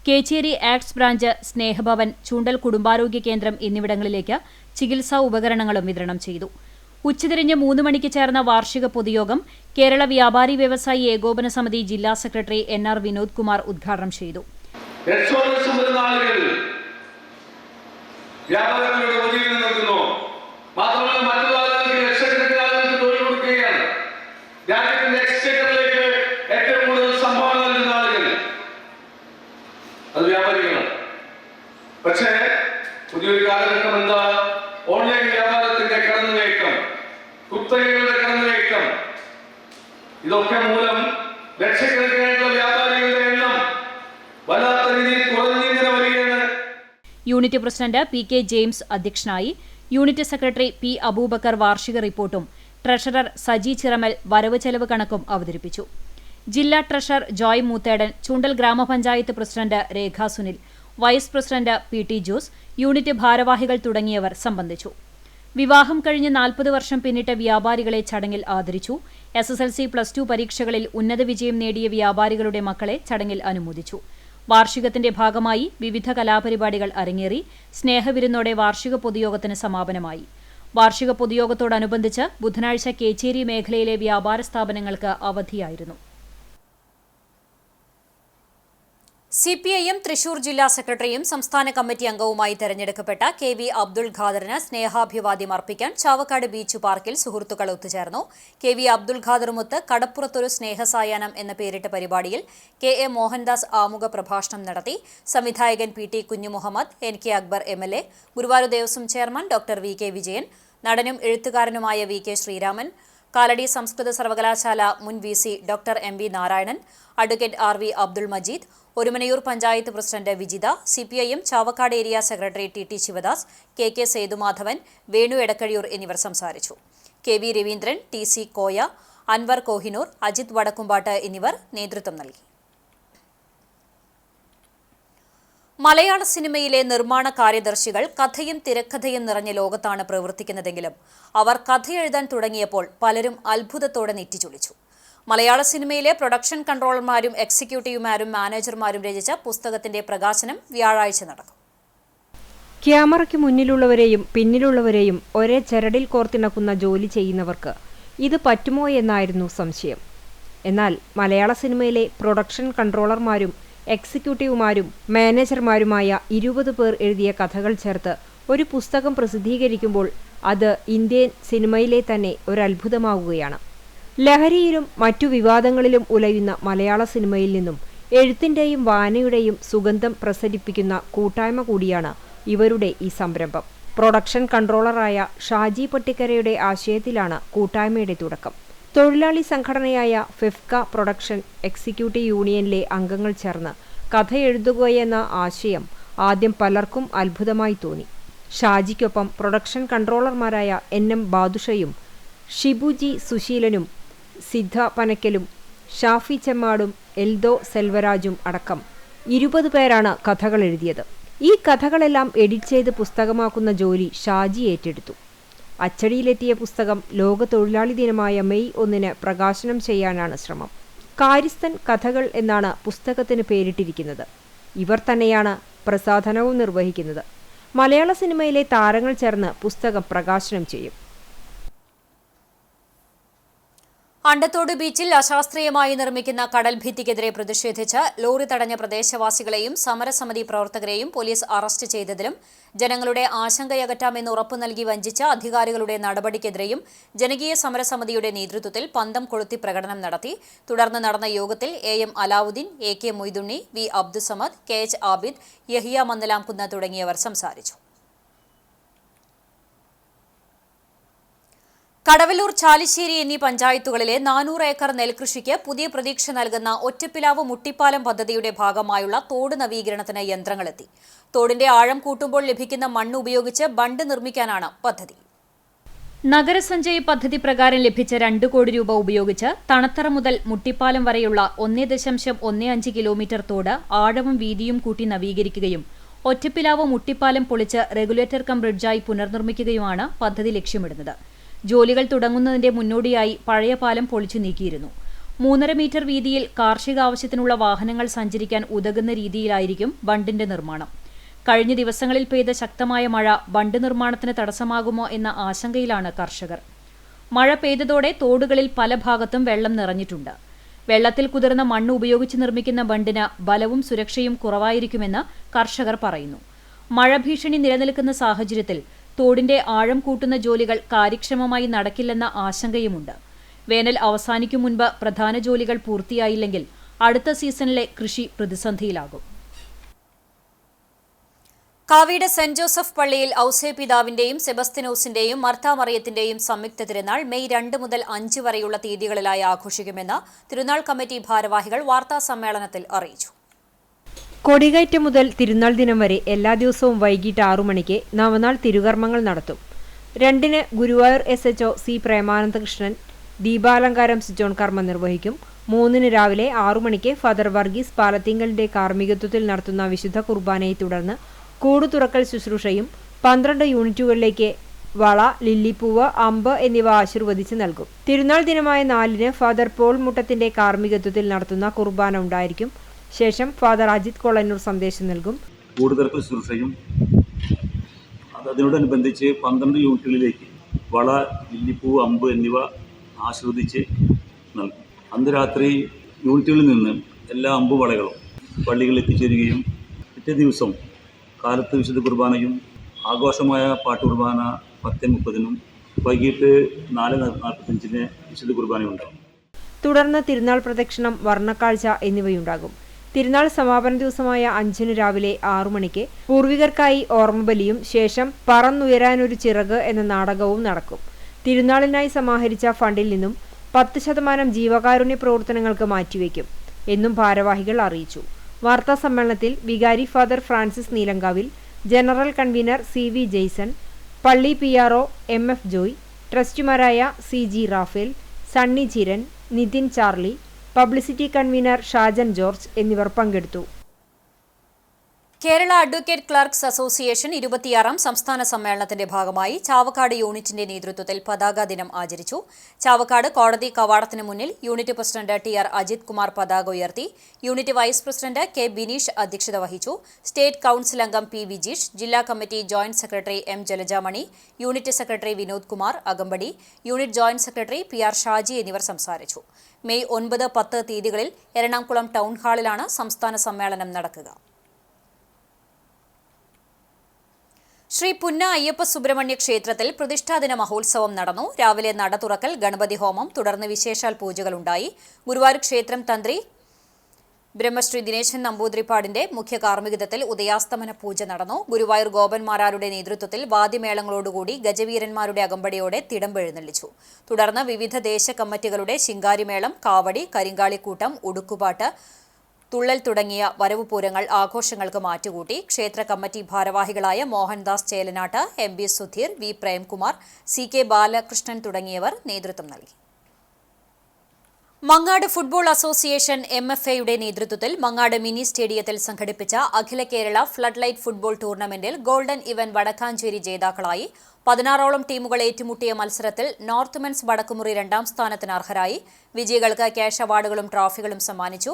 കേച്ചേരി ആക്ട്സ് ബ്രാഞ്ച്, സ്നേഹഭവൻ, ചൂണ്ടൽ കുടുംബാരോഗ്യ കേന്ദ്രം എന്നിവിടങ്ങളിലേക്ക് ചികിത്സാ ഉപകരണങ്ങളും വിതരണം ചെയ്തു. ഉച്ചതിരിഞ്ഞ് 3 മണിക്ക് ചേർന്ന വാർഷിക പൊതുയോഗം കേരള വ്യാപാരി വ്യവസായി ഏകോപന സമിതി ജില്ലാ സെക്രട്ടറി NR വിനോദ് കുമാർ ഉദ്ഘാടനം ചെയ്തു. അത് വ്യാപാരികളാണ്. പക്ഷേ പുതിയൊരു കാലഘട്ടം എന്താ? ഓൺലൈൻ വ്യാപാരത്തിന്റെ കടന്നുകയറ്റം, കുത്തകകളുടെ കടന്നുകയറ്റം, ഇതൊക്കെ മൂലം ലക്ഷക്കണക്കിനായിട്ടുള്ള വ്യാപാരികളുടെ എണ്ണം വല്ലാത്ത രീതിയിൽ കുറഞ്ഞിങ്ങനെ വരികയാണ്. യൂണിറ്റ് പ്രസിഡന്റ് PK ജെയിംസ് അധ്യക്ഷനായി. യൂണിറ്റ് സെക്രട്ടറി P അബൂബക്കർ വാർഷിക റിപ്പോർട്ടും ട്രഷറർ സജി ചിറമൽ വരവ് ചെലവ് കണക്കും അവതരിപ്പിച്ചു. ജില്ലാ ട്രഷറർ ജോയ് മൂത്തേടൻ, ചൂണ്ടൽ ഗ്രാമപഞ്ചായത്ത് president Rekha Sunil, vice president PT Jose, unit ഭാരവാഹികൾ തുടങ്ങിയവർ സംബന്ധിച്ചു. വിവാഹം കഴിഞ്ഞ് 40 വർഷം പിന്നിട്ട വ്യാപാരികളെ ചടങ്ങിൽ ആദരിച്ചു. SSLC, +2 പരീക്ഷകളിൽ ഉന്നത വിജയം നേടിയ വ്യാപാരികളുടെ മക്കളെ ചടങ്ങിൽ അനുമോദിച്ചു. വാർഷികത്തിന്റെ ഭാഗമായി വിവിധ കലാപരിപാടികൾ അരങ്ങേറി. സ്നേഹവിരുന്നോടെ വാർഷിക പൊതുയോഗത്തിന് സമാപനമായി. വാർഷിക പൊതുയോഗത്തോടനുബന്ധിച്ച് ബുധനാഴ്ച കേച്ചേരി മേഖലയിലെ വ്യാപാര സ്ഥാപനങ്ങൾക്ക് അവധിയായിരുന്നു. CPIM തൃശൂർ ജില്ലാ സെക്രട്ടറിയും സംസ്ഥാന കമ്മിറ്റി അംഗവുമായി തെരഞ്ഞെടുക്കപ്പെട്ട KV അബ്ദുൾ ഖാദറിന് സ്നേഹാഭിവാദ്യം അർപ്പിക്കാൻ ചാവക്കാട് ബീച്ച് പാർക്കിൽ സുഹൃത്തുക്കൾ ഒത്തുചേർന്നു. KV അബ്ദുൾ ഖാദറുമൊത്ത് കടപ്പുറത്തൊരു സ്നേഹസായാഹ്നം എന്ന പേരിട്ട പരിപാടിയിൽ KA മോഹൻദാസ് ആമുഖ പ്രഭാഷണം നടത്തി. സംവിധായകൻ PT Kunjumuhammed, NK Akbar MLA, Guruvayur Devaswom chairman doctor VK Vijayan, നടനും എഴുത്തുകാരനുമായ VK ശ്രീരാമൻ, കാലടി സംസ്കൃത സർവകലാശാല മുൻ VC doctor MV Narayanan, advocate RV Abdul Majeed, Orumanayur panchayat president Vijitha, CPIM Chavakkad area secretary TT Sivadas, KK Sethumadhavan, Venu Edakkazhiyur എന്നിവർ സംസാരിച്ചു. KV രവീന്ദ്രൻ, TC കോയ, അൻവർ കോഹിനൂർ, അജിത് വടക്കുംപാട്ട് എന്നിവർ നേതൃത്വം നൽകി. മലയാള സിനിമയിലെ നിർമ്മാണ കാര്യദർശികൾ കഥയും തിരക്കഥയും നിറഞ്ഞ ലോകത്താണ് പ്രവർത്തിക്കുന്നതെങ്കിലും അവർ കഥയെഴുതാൻ തുടങ്ങിയപ്പോൾ പലരും അത്ഭുതത്തോടെ നെറ്റിച്ചുളിച്ചു. മലയാള സിനിമയിലെ പ്രൊഡക്ഷൻ കൺട്രോളർമാരും എക്സിക്യൂട്ടീവുമാരും മാനേജർമാരും രചിച്ച പുസ്തകത്തിന്റെ പ്രകാശനം വ്യാഴാഴ്ച നടക്കും. ക്യാമറയ്ക്ക് മുന്നിലുള്ളവരെയും പിന്നിലുള്ളവരെയും ഒരേ ചരടിൽ കോർത്തിണക്കുന്ന ജോലി ചെയ്യുന്നവർക്ക് ഇത് പറ്റുമോ എന്നായിരുന്നു സംശയം. എന്നാൽ മലയാള സിനിമയിലെ പ്രൊഡക്ഷൻ കൺട്രോളർമാരും എക്സിക്യൂട്ടീവുമാരും മാനേജർമാരുമായ 20 പേർ എഴുതിയ കഥകൾ ചേർത്ത് ഒരു പുസ്തകം പ്രസിദ്ധീകരിക്കുമ്പോൾ അത് ഇന്ത്യൻ സിനിമയിലെ തന്നെ ഒരത്ഭുതമാവുകയാണ്. ലഹരിയിലും മറ്റു വിവാദങ്ങളിലും ഉലയുന്ന മലയാള സിനിമയിൽ നിന്നും എഴുത്തിൻ്റെയും വായനയുടെയും സുഗന്ധം പ്രസരിപ്പിക്കുന്ന കൂട്ടായ്മ കൂടിയാണ് ഇവരുടെ ഈ സംരംഭം. പ്രൊഡക്ഷൻ കൺട്രോളറായ ഷാജി പട്ടിക്കരയുടെ ആശയത്തിലാണ് കൂട്ടായ്മയുടെ തുടക്കം. തൊഴിലാളി സംഘടനയായ ഫെഫ്ക പ്രൊഡക്ഷൻ എക്സിക്യൂട്ടീവ് യൂണിയനിലെ അംഗങ്ങൾ ചേർന്ന് കഥ എഴുതുകയെന്ന ആശയം ആദ്യം പലർക്കും അത്ഭുതമായി തോന്നി. ഷാജിക്കൊപ്പം പ്രൊഡക്ഷൻ കൺട്രോളർമാരായ NM ബാദുഷയും ഷിബുജി സുശീലനും സിദ്ധ പനക്കലും ഷാഫി ചെമ്മാടും എൽദോ സെൽവരാജും അടക്കം 20 പേരാണ് കഥകൾ എഴുതിയത്. ഈ കഥകളെല്ലാം എഡിറ്റ് ചെയ്ത് പുസ്തകമാക്കുന്ന ജോലി ഷാജി ഏറ്റെടുത്തു. അച്ചടിയിലെത്തിയ പുസ്തകം ലോക തൊഴിലാളി ദിനമായ മെയ് 1 പ്രകാശനം ചെയ്യാനാണ് ശ്രമം. കാര്യസ്ഥൻ കഥകൾ എന്നാണ് പുസ്തകത്തിന് പേരിട്ടിരിക്കുന്നത്. ഇവർ തന്നെയാണ് പ്രസാധനവും നിർവഹിക്കുന്നത്. മലയാള സിനിമയിലെ താരങ്ങൾ ചേർന്ന് പുസ്തകം പ്രകാശനം ചെയ്യും. അണ്ടത്തോട് ബീച്ചിൽ അശാസ്ത്രീയമായി നിർമ്മിക്കുന്ന കടൽ ഭിത്തിക്കെതിരെ പ്രതിഷേധിച്ച് ലോറി തടഞ്ഞ പ്രദേശവാസികളെയും സമരസമിതി പ്രവർത്തകരെയും പോലീസ് അറസ്റ്റ് ചെയ്തതിലും ജനങ്ങളുടെ ആശങ്കയകറ്റാമെന്ന് ഉറപ്പു നൽകി വഞ്ചിച്ച അധികാരികളുടെ നടപടിക്കെതിരെയും ജനകീയ സമരസമിതിയുടെ നേതൃത്വത്തിൽ പന്തം കൊളുത്തി പ്രകടനം നടത്തി. തുടർന്ന് നടന്ന യോഗത്തിൽ AM Alauddin, AK Moythunni, V Abdussamad, KH Abid, Yahya Mandalamkunnu തുടങ്ങിയവർ സംസാരിച്ചു. കടവല്ലൂർ, ചാലിശ്ശേരി എന്നീ പഞ്ചായത്തുകളിലെ 400 ഏക്കർ നെൽകൃഷിക്ക് പുതിയ പ്രതീക്ഷ നൽകുന്ന ഒറ്റപ്പിലാവ് മുട്ടിപ്പാലം പദ്ധതിയുടെ ഭാഗമായുള്ള തോട് നവീകരണത്തിന് യന്ത്രങ്ങളെത്തി. തോടിന്റെ ആഴം കൂട്ടുമ്പോൾ ലഭിക്കുന്ന മണ്ണ് ഉപയോഗിച്ച് ബണ്ട് നിർമ്മിക്കാനാണ് പദ്ധതി. നഗരസഞ്ചയ പദ്ധതി പ്രകാരം ലഭിച്ച 2 കോടി രൂപ ഉപയോഗിച്ച് തണത്തറ മുതൽ മുട്ടിപ്പാലം വരെയുള്ള 1.15 കിലോമീറ്റർ തോട് ആഴവും വീതിയും കൂട്ടി നവീകരിക്കുകയും ഒറ്റപ്പിലാവ് മുട്ടിപ്പാലം പൊളിച്ച് റെഗുലേറ്റർ കം ബ്രിഡ്ജായി പുനർനിർമ്മിക്കുകയുമാണ് പദ്ധതി ലക്ഷ്യമിടുന്നത്. ജോലികൾ തുടങ്ങുന്നതിന്റെ മുന്നോടിയായി പഴയ പാലം പൊളിച്ചു നീക്കിയിരുന്നു. 3.5 മീറ്റർ വീതിയിൽ കാർഷിക ആവശ്യത്തിനുള്ള വാഹനങ്ങൾ സഞ്ചരിക്കാൻ ഉതകുന്ന രീതിയിലായിരിക്കും ബണ്ടിന്റെ നിർമ്മാണം. കഴിഞ്ഞ ദിവസങ്ങളിൽ പെയ്ത ശക്തമായ മഴ ബണ്ട് നിർമ്മാണത്തിന് തടസ്സമാകുമോ എന്ന ആശങ്കയിലാണ് കർഷകർ. മഴ പെയ്തതോടെ തോടുകളിൽ പല ഭാഗത്തും വെള്ളം നിറഞ്ഞിട്ടുണ്ട്. വെള്ളത്തിൽ കുതിർന്ന മണ്ണ് ഉപയോഗിച്ച് നിർമ്മിക്കുന്ന ബണ്ടിന് ബലവും സുരക്ഷയും കുറവായിരിക്കുമെന്ന് കർഷകർ പറയുന്നു. മഴ ഭീഷണി നിലനിൽക്കുന്ന സാഹചര്യത്തിൽ തോടിന്റെ ആഴം കൂട്ടുന്ന ജോലികൾ കാര്യക്ഷമമായി നടക്കില്ലെന്ന ആശങ്കയുമുണ്ട്. വേനൽ അവസാനിക്കും മുൻപ് പ്രധാന ജോലികൾ പൂർത്തിയായില്ലെങ്കിൽ അടുത്ത സീസണിലെ കൃഷി പ്രതിസന്ധിയിലാകും. കാവിയുടെ സെന്റ് ജോസഫ് പള്ളിയിൽ ഔസേ പിതാവിന്റെയും സെബസ്തിനോസിന്റെയും മർത്താ മറിയത്തിന്റെയും സംയുക്ത തിരുനാൾ മെയ് 2 മുതൽ 5 വരെയുള്ള തീയതികളിലായി ആഘോഷിക്കുമെന്ന് തിരുനാൾ കമ്മിറ്റി ഭാരവാഹികൾ വാർത്താസമ്മേളനത്തിൽ അറിയിച്ചു. കൊടികയറ്റം മുതൽ തിരുനാൾ ദിനം വരെ എല്ലാ ദിവസവും വൈകിട്ട് 6 മണിക്ക് നവനാൾ തിരുകർമ്മങ്ങൾ നടത്തും. 2-ന് ഗുരുവായൂർ SHO C പ്രേമാനന്ദകൃഷ്ണൻ ദീപാലങ്കാരം സ്വിച്ച് ഓൺ കർമ്മം നിർവഹിക്കും. 3-ന് രാവിലെ 6 മണിക്ക് ഫാദർ വർഗീസ് പാലത്തിങ്കലിന്റെ കാർമ്മികത്വത്തിൽ നടത്തുന്ന വിശുദ്ധ കുർബാനയെ തുടർന്ന് കൂട് തുറക്കൽ ശുശ്രൂഷയും 12 യൂണിറ്റുകളിലേക്ക് വള, ലില്ലിപ്പൂവ്, അമ്പ് എന്നിവ ആശീർവദിച്ച് നൽകും. തിരുനാൾ ദിനമായ 4-ന് ഫാദർ പോൾ മുട്ടത്തിന്റെ കാർമ്മികത്വത്തിൽ നടത്തുന്ന കുർബാന ഉണ്ടായിരിക്കും. ശേഷം ഫാദർ അജിത് കൊളന്നൂർ സന്ദേശം നൽകും. കൂടുതൽ ശുശ്രൂഷയും അതിനോടനുബന്ധിച്ച് 12 യൂണിറ്റുകളിലേക്ക് വള, ലില്ലിപ്പൂവ്, അമ്പ് എന്നിവ ആശീർവദിച്ച് നൽകും. അന്ന് രാത്രി യൂണിറ്റുകളിൽ നിന്ന് എല്ലാ അമ്പ് വളകളും പള്ളികളിൽ എത്തിച്ചേരുകയും പിറ്റേ ദിവസം കാലത്ത് വിശുദ്ധ കുർബാനയും ആഘോഷമായ പാട്ടുകുർബാന 10:30-നും വൈകിട്ട് 4:45-ന് വിശുദ്ധ കുർബാനയുണ്ടാകും. തുടർന്ന് തിരുനാൾ പ്രദക്ഷിണം, വർണ്ണക്കാഴ്ച എന്നിവയുണ്ടാകും. തിരുനാൾ സമാപന ദിവസമായ 5-ന് രാവിലെ 6 മണിക്ക് പൂർവികർക്കായി ഓർമ്മബലിയും ശേഷം പറന്നുയരാനൊരു ചിറക് എന്ന നാടകവും നടക്കും. തിരുനാളിനായി സമാഹരിച്ച ഫണ്ടിൽ നിന്നും 10% ജീവകാരുണ്യ പ്രവർത്തനങ്ങൾക്ക് മാറ്റിവെക്കും എന്നും ഭാരവാഹികൾ അറിയിച്ചു. വാർത്താ സമ്മേളനത്തിൽ വികാരി father Francis Neelankavil, general convener CV Jaison, പള്ളി PRO MF ജോയ്, ട്രസ്റ്റിമാരായ CG Raphael, Sunny Chiran, Nithin Charlie, publicity convener Shajan George എന്നിവർ പങ്കെടുത്തു. കേരള അഡ്വക്കേറ്റ് ക്ലർക്സ് അസോസിയേഷൻ 26ാം സംസ്ഥാന സമ്മേളനത്തിന്റെ ഭാഗമായി ചാവക്കാട് യൂണിറ്റിന്റെ നേതൃത്വത്തിൽ പതാക ദിനം ആചരിച്ചു. ചാവക്കാട് കോടതി കവാടത്തിന് മുന്നിൽ unit president TR Ajith Kumar പതാക ഉയർത്തി. Unit vice president K Bineesh അധ്യക്ഷത വഹിച്ചു. സ്റ്റേറ്റ് കൌൺസിൽ അംഗം P വിജീഷ്, ജില്ലാ committee joint secretary M Jalajamani, unit secretary Vinod Kumar അകമ്പടി, unit joint secretary PR Shaji എന്നിവർ സംസാരിച്ചു. മെയ് 9, 10 തീയതികളിൽ എറണാകുളം ടൗൺ ഹാളിലാണ് സംസ്ഥാന സമ്മേളനം നടക്കുക. ശ്രീ പുന്ന അയ്യപ്പ സുബ്രഹ്മണ്യ ക്ഷേത്രത്തിൽ പ്രതിഷ്ഠാദിന മഹോത്സവം നടന്നു. രാവിലെ നട തുറക്കൽ, ഗണപതി ഹോമം, തുടർന്ന് വിശേഷാൽ പൂജകളുണ്ടായി. ഗുരുവായൂർ ക്ഷേത്രം തന്ത്രി ബ്രഹ്മശ്രീ ദിനേശൻ നമ്പൂതിരിപ്പാടിന്റെ മുഖ്യ കാർമ്മികത്വത്തിൽ ഉദയാസ്തമന പൂജ നടന്നു. ഗുരുവായൂർ ഗോപന്മാരാരുടെ നേതൃത്വത്തിൽ വാദ്യമേളങ്ങളോടുകൂടി ഗജവീരന്മാരുടെ അകമ്പടിയോടെ തിടമ്പെഴുന്നള്ളിച്ചു. തുടർന്ന് വിവിധ ദേശ കമ്മിറ്റികളുടെ ശിങ്കാരിമേളം, കാവടി, കരിങ്കാളിക്കൂട്ടം, ഉടുക്കുപാട്ട്, തുള്ളൽ തുടങ്ങിയ വരവുപൂരങ്ങൾ ആഘോഷങ്ങൾക്ക് മാറ്റുകൂട്ടി. ക്ഷേത്ര കമ്മിറ്റി ഭാരവാഹികളായ Mohandas Chelanatt, MB Sudheer, V Premkumar, CK Balakrishnan തുടങ്ങിയവർ നേതൃത്വം നൽകി. മങ്ങാട് ഫുട്ബോൾ അസോസിയേഷൻ MFAയുടെ നേതൃത്വത്തിൽ മങ്ങാട് മിനി സ്റ്റേഡിയത്തിൽ സംഘടിപ്പിച്ച അഖില കേരള ഫ്ലഡ് ലൈറ്റ് ഫുട്ബോൾ ടൂർണമെന്റിൽ ഗോൾഡൻ ഇവൻ വടക്കാഞ്ചേരി ജേതാക്കളായി. 16ഓളം ടീമുകൾ ഏറ്റുമുട്ടിയ മത്സരത്തിൽ നോർത്ത് മെൻസ് വടക്കുമുറി 2ാം സ്ഥാനത്തിന് അർഹരായി. വിജയികൾക്ക് ക്യാഷ് അവാർഡുകളും ട്രോഫികളും സമ്മാനിച്ചു.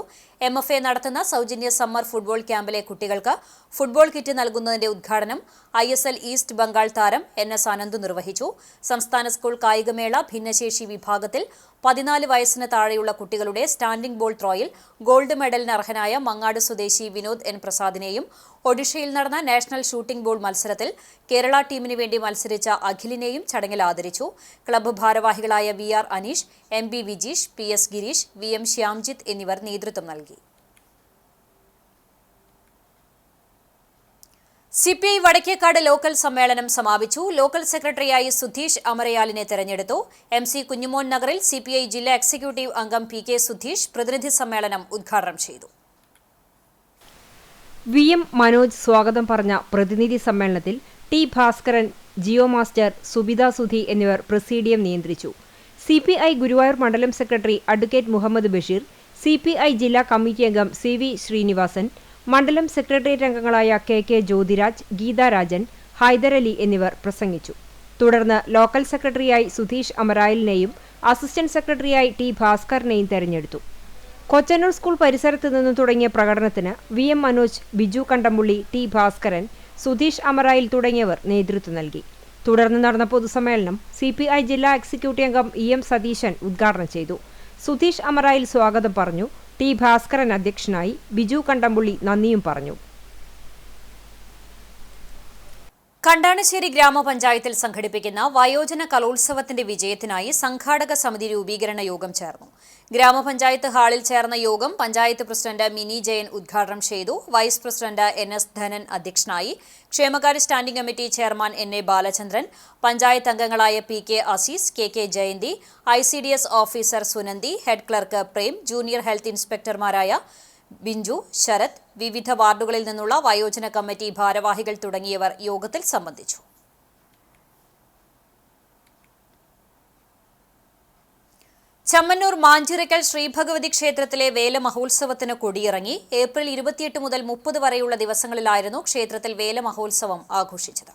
MFA നടത്തുന്ന സൗജന്യ സമ്മർ ഫുട്ബോൾ ക്യാമ്പിലെ കുട്ടികൾക്ക് ഫുട്ബോൾ കിറ്റ് നൽകുന്നതിന്റെ ഉദ്ഘാടനം ISL ഈസ്റ്റ് ബംഗാൾ താരം NS അനന്തു നിർവഹിച്ചു. സംസ്ഥാന സ്കൂൾ കായികമേള ഭിന്നശേഷി വിഭാഗത്തിൽ 14 വയസ്സിന് താഴെയുള്ള കുട്ടികളുടെ സ്റ്റാൻഡിംഗ് ബോൾ ത്രോയിൽ ഗോൾഡ് മെഡലിന് അർഹനായ മങ്ങാട് സ്വദേശി വിനോദ് N പ്രസാദിനെയും ഒഡീഷയിൽ നടന്ന നാഷണൽ ഷൂട്ടിംഗ് ബോൾ മത്സരത്തിൽ കേരള ടീമിന് വേണ്ടി മത്സരിച്ച അഖിലിനെയും ചടങ്ങിൽ ആദരിച്ചു. ക്ലബ്ബ് ഭാരവാഹികളായ VR Aneesh, MB Vijeesh, PS Girish, VM Shyamjith എന്നിവർ നേതൃത്വം നൽകി. CPI വടക്കേക്കാട് ലോക്കൽ സമ്മേളനം സമാപിച്ചു. ലോക്കൽ സെക്രട്ടറിയായി സുധീഷ് അമരയാലിനെ തെരഞ്ഞെടുത്തു. MC കുഞ്ഞുമോൻ നഗറിൽ CPI ജില്ലാ എക്സിക്യൂട്ടീവ് അംഗം PK സുധീഷ് പ്രതിനിധി സമ്മേളനം ഉദ്ഘാടനം ചെയ്തു. VM മനോജ് സ്വാഗതം പറഞ്ഞ പ്രതിനിധി സമ്മേളനത്തിൽ T ഭാസ്കരൻ, ജിയോ മാസ്റ്റർ, സുബിത സുധി എന്നിവർ പ്രസീഡിയം നിയന്ത്രിച്ചു. CPI ഗുരുവായൂർ മണ്ഡലം secretary advocate Muhammad Basheer, CPI ജില്ലാ കമ്മിറ്റി അംഗം CV ശ്രീനിവാസൻ, മണ്ഡലം സെക്രട്ടേറിയറ്റ് അംഗങ്ങളായ KK ജ്യോതിരാജ്, ഗീതാ രാജൻ, ഹൈദരലി എന്നിവർ പ്രസംഗിച്ചു. തുടർന്ന് ലോക്കൽ സെക്രട്ടറിയായി സുധീഷ് അമരായലിനെയും അസിസ്റ്റന്റ് സെക്രട്ടറിയായി T ഭാസ്കറിനെയും തെരഞ്ഞെടുത്തു. കൊച്ചന്നൂർ സ്കൂൾ പരിസരത്ത് നിന്നും തുടങ്ങിയ പ്രകടനത്തിന് VM മനോജ്, ബിജു കണ്ടമ്പുള്ളി, T ഭാസ്കരൻ, സുധീഷ് അമരായിൽ തുടങ്ങിയവർ നേതൃത്വം നൽകി. തുടർന്ന് നടന്ന പൊതുസമ്മേളനം CPI ജില്ലാ എക്സിക്യൂട്ടീവ് അംഗം EM സതീശൻ ഉദ്ഘാടനം ചെയ്തു. സുധീഷ് അമരായിൽ സ്വാഗതം പറഞ്ഞു. T ഭാസ്കരൻ അധ്യക്ഷനായി. ബിജു കണ്ടമ്പുള്ളി നന്ദിയും പറഞ്ഞു. കണ്ടാണശ്ശേരി ഗ്രാമപഞ്ചായത്തിൽ സംഘടിപ്പിക്കുന്ന വയോജന കലോത്സവത്തിന്റെ വിജയത്തിനായി സംഘാടക സമിതി രൂപീകരണ യോഗം ചേർന്നു. ഗ്രാമപഞ്ചായത്ത് ഹാളിൽ ചേർന്ന യോഗം പഞ്ചായത്ത് പ്രസിഡന്റ് മിനി ജയൻ ഉദ്ഘാടനം ചെയ്തു. വൈസ് പ്രസിഡന്റ് NS ധനൻ അധ്യക്ഷനായി. ക്ഷേമകാര്യ standing committee chairman NA Balachandran, panchayat അംഗങ്ങളായ PK Azeez, KK Jayanthi, ICDS officer Sunandi, head clerk Prem, junior health ഇൻസ്പെക്ടർമാരായ ബിഞ്ചു, ശരത്, വിവിധ വാർഡുകളിൽ നിന്നുള്ള വയോജന കമ്മിറ്റി ഭാരവാഹികൾ തുടങ്ങിയവർ യോഗത്തിൽ സംബന്ധിച്ചു. ചമ്മന്നൂർ മാഞ്ചിറക്കൽ ശ്രീഭഗവതി ക്ഷേത്രത്തിലെ വേല മഹോത്സവത്തിന് കൊടിയിറങ്ങി. ഏപ്രിൽ 28 മുതൽ 30 വരെയുള്ള ദിവസങ്ങളിലായിരുന്നു ക്ഷേത്രത്തിൽ വേല മഹോത്സവം ആഘോഷിച്ചത്.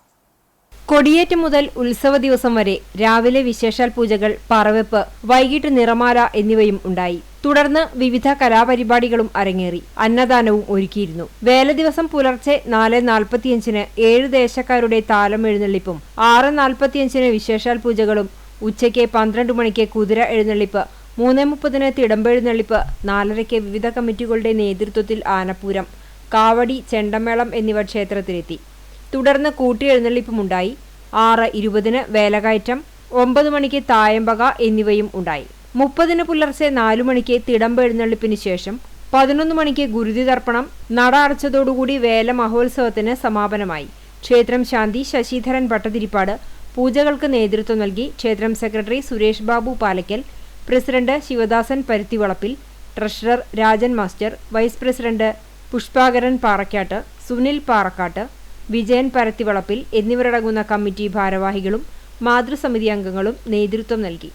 കൊടിയേറ്റ് മുതൽ ഉത്സവ ദിവസം വരെ രാവിലെ വിശേഷാൽ പൂജകൾ, പറവെപ്പ്, വൈകിട്ട് നിറമാല എന്നിവയും ഉണ്ടായി. തുടർന്ന് വിവിധ കലാപരിപാടികളും അരങ്ങേറി. അന്നദാനവും ഒരുക്കിയിരുന്നു. വേല ദിവസം പുലർച്ചെ 4:45 7 ദേശക്കാരുടെ താലം എഴുന്നള്ളിപ്പും 6:45 വിശേഷാൽ പൂജകളും, ഉച്ചയ്ക്ക് 12 മണിക്ക് കുതിര എഴുന്നള്ളിപ്പ്, 3:30 തിടമ്പെഴുന്നള്ളിപ്പ്, 4:30 വിവിധ കമ്മിറ്റികളുടെ നേതൃത്വത്തിൽ ആനപ്പൂരം, കാവടി, ചെണ്ടമേളം എന്നിവ ക്ഷേത്രത്തിലെത്തി. തുടർന്ന് കൂട്ടിയെഴുന്നള്ളിപ്പുമുണ്ടായി. 6:20 വേലകയറ്റം, 9 മണിക്ക് തായമ്പക എന്നിവയും ഉണ്ടായി. 30 പുലർച്ചെ 4 മണിക്ക് തിടമ്പെഴുന്നള്ളിപ്പിന് ശേഷം 11 മണിക്ക് ഗുരുതി തർപ്പണം. നട അടച്ചതോടുകൂടി വേല മഹോത്സവത്തിന് സമാപനമായി. ക്ഷേത്രം ശാന്തി ശശിധരൻ ഭട്ടതിരിപ്പാട് പൂജകൾക്ക് നേതൃത്വം നൽകി. ക്ഷേത്രം secretary Suresh Babu Palakkal, president Sivadasan Paruthivalappil, treasurer Rajan master, vice president Pushpakaran Parakkat, Sunil Parakkat, Vijayan Parathivalappil എന്നിവരടങ്ങുന്ന കമ്മിറ്റി ഭാരവാഹികളും മാതൃസമിതി അംഗങ്ങളും നേതൃത്വം നൽകി.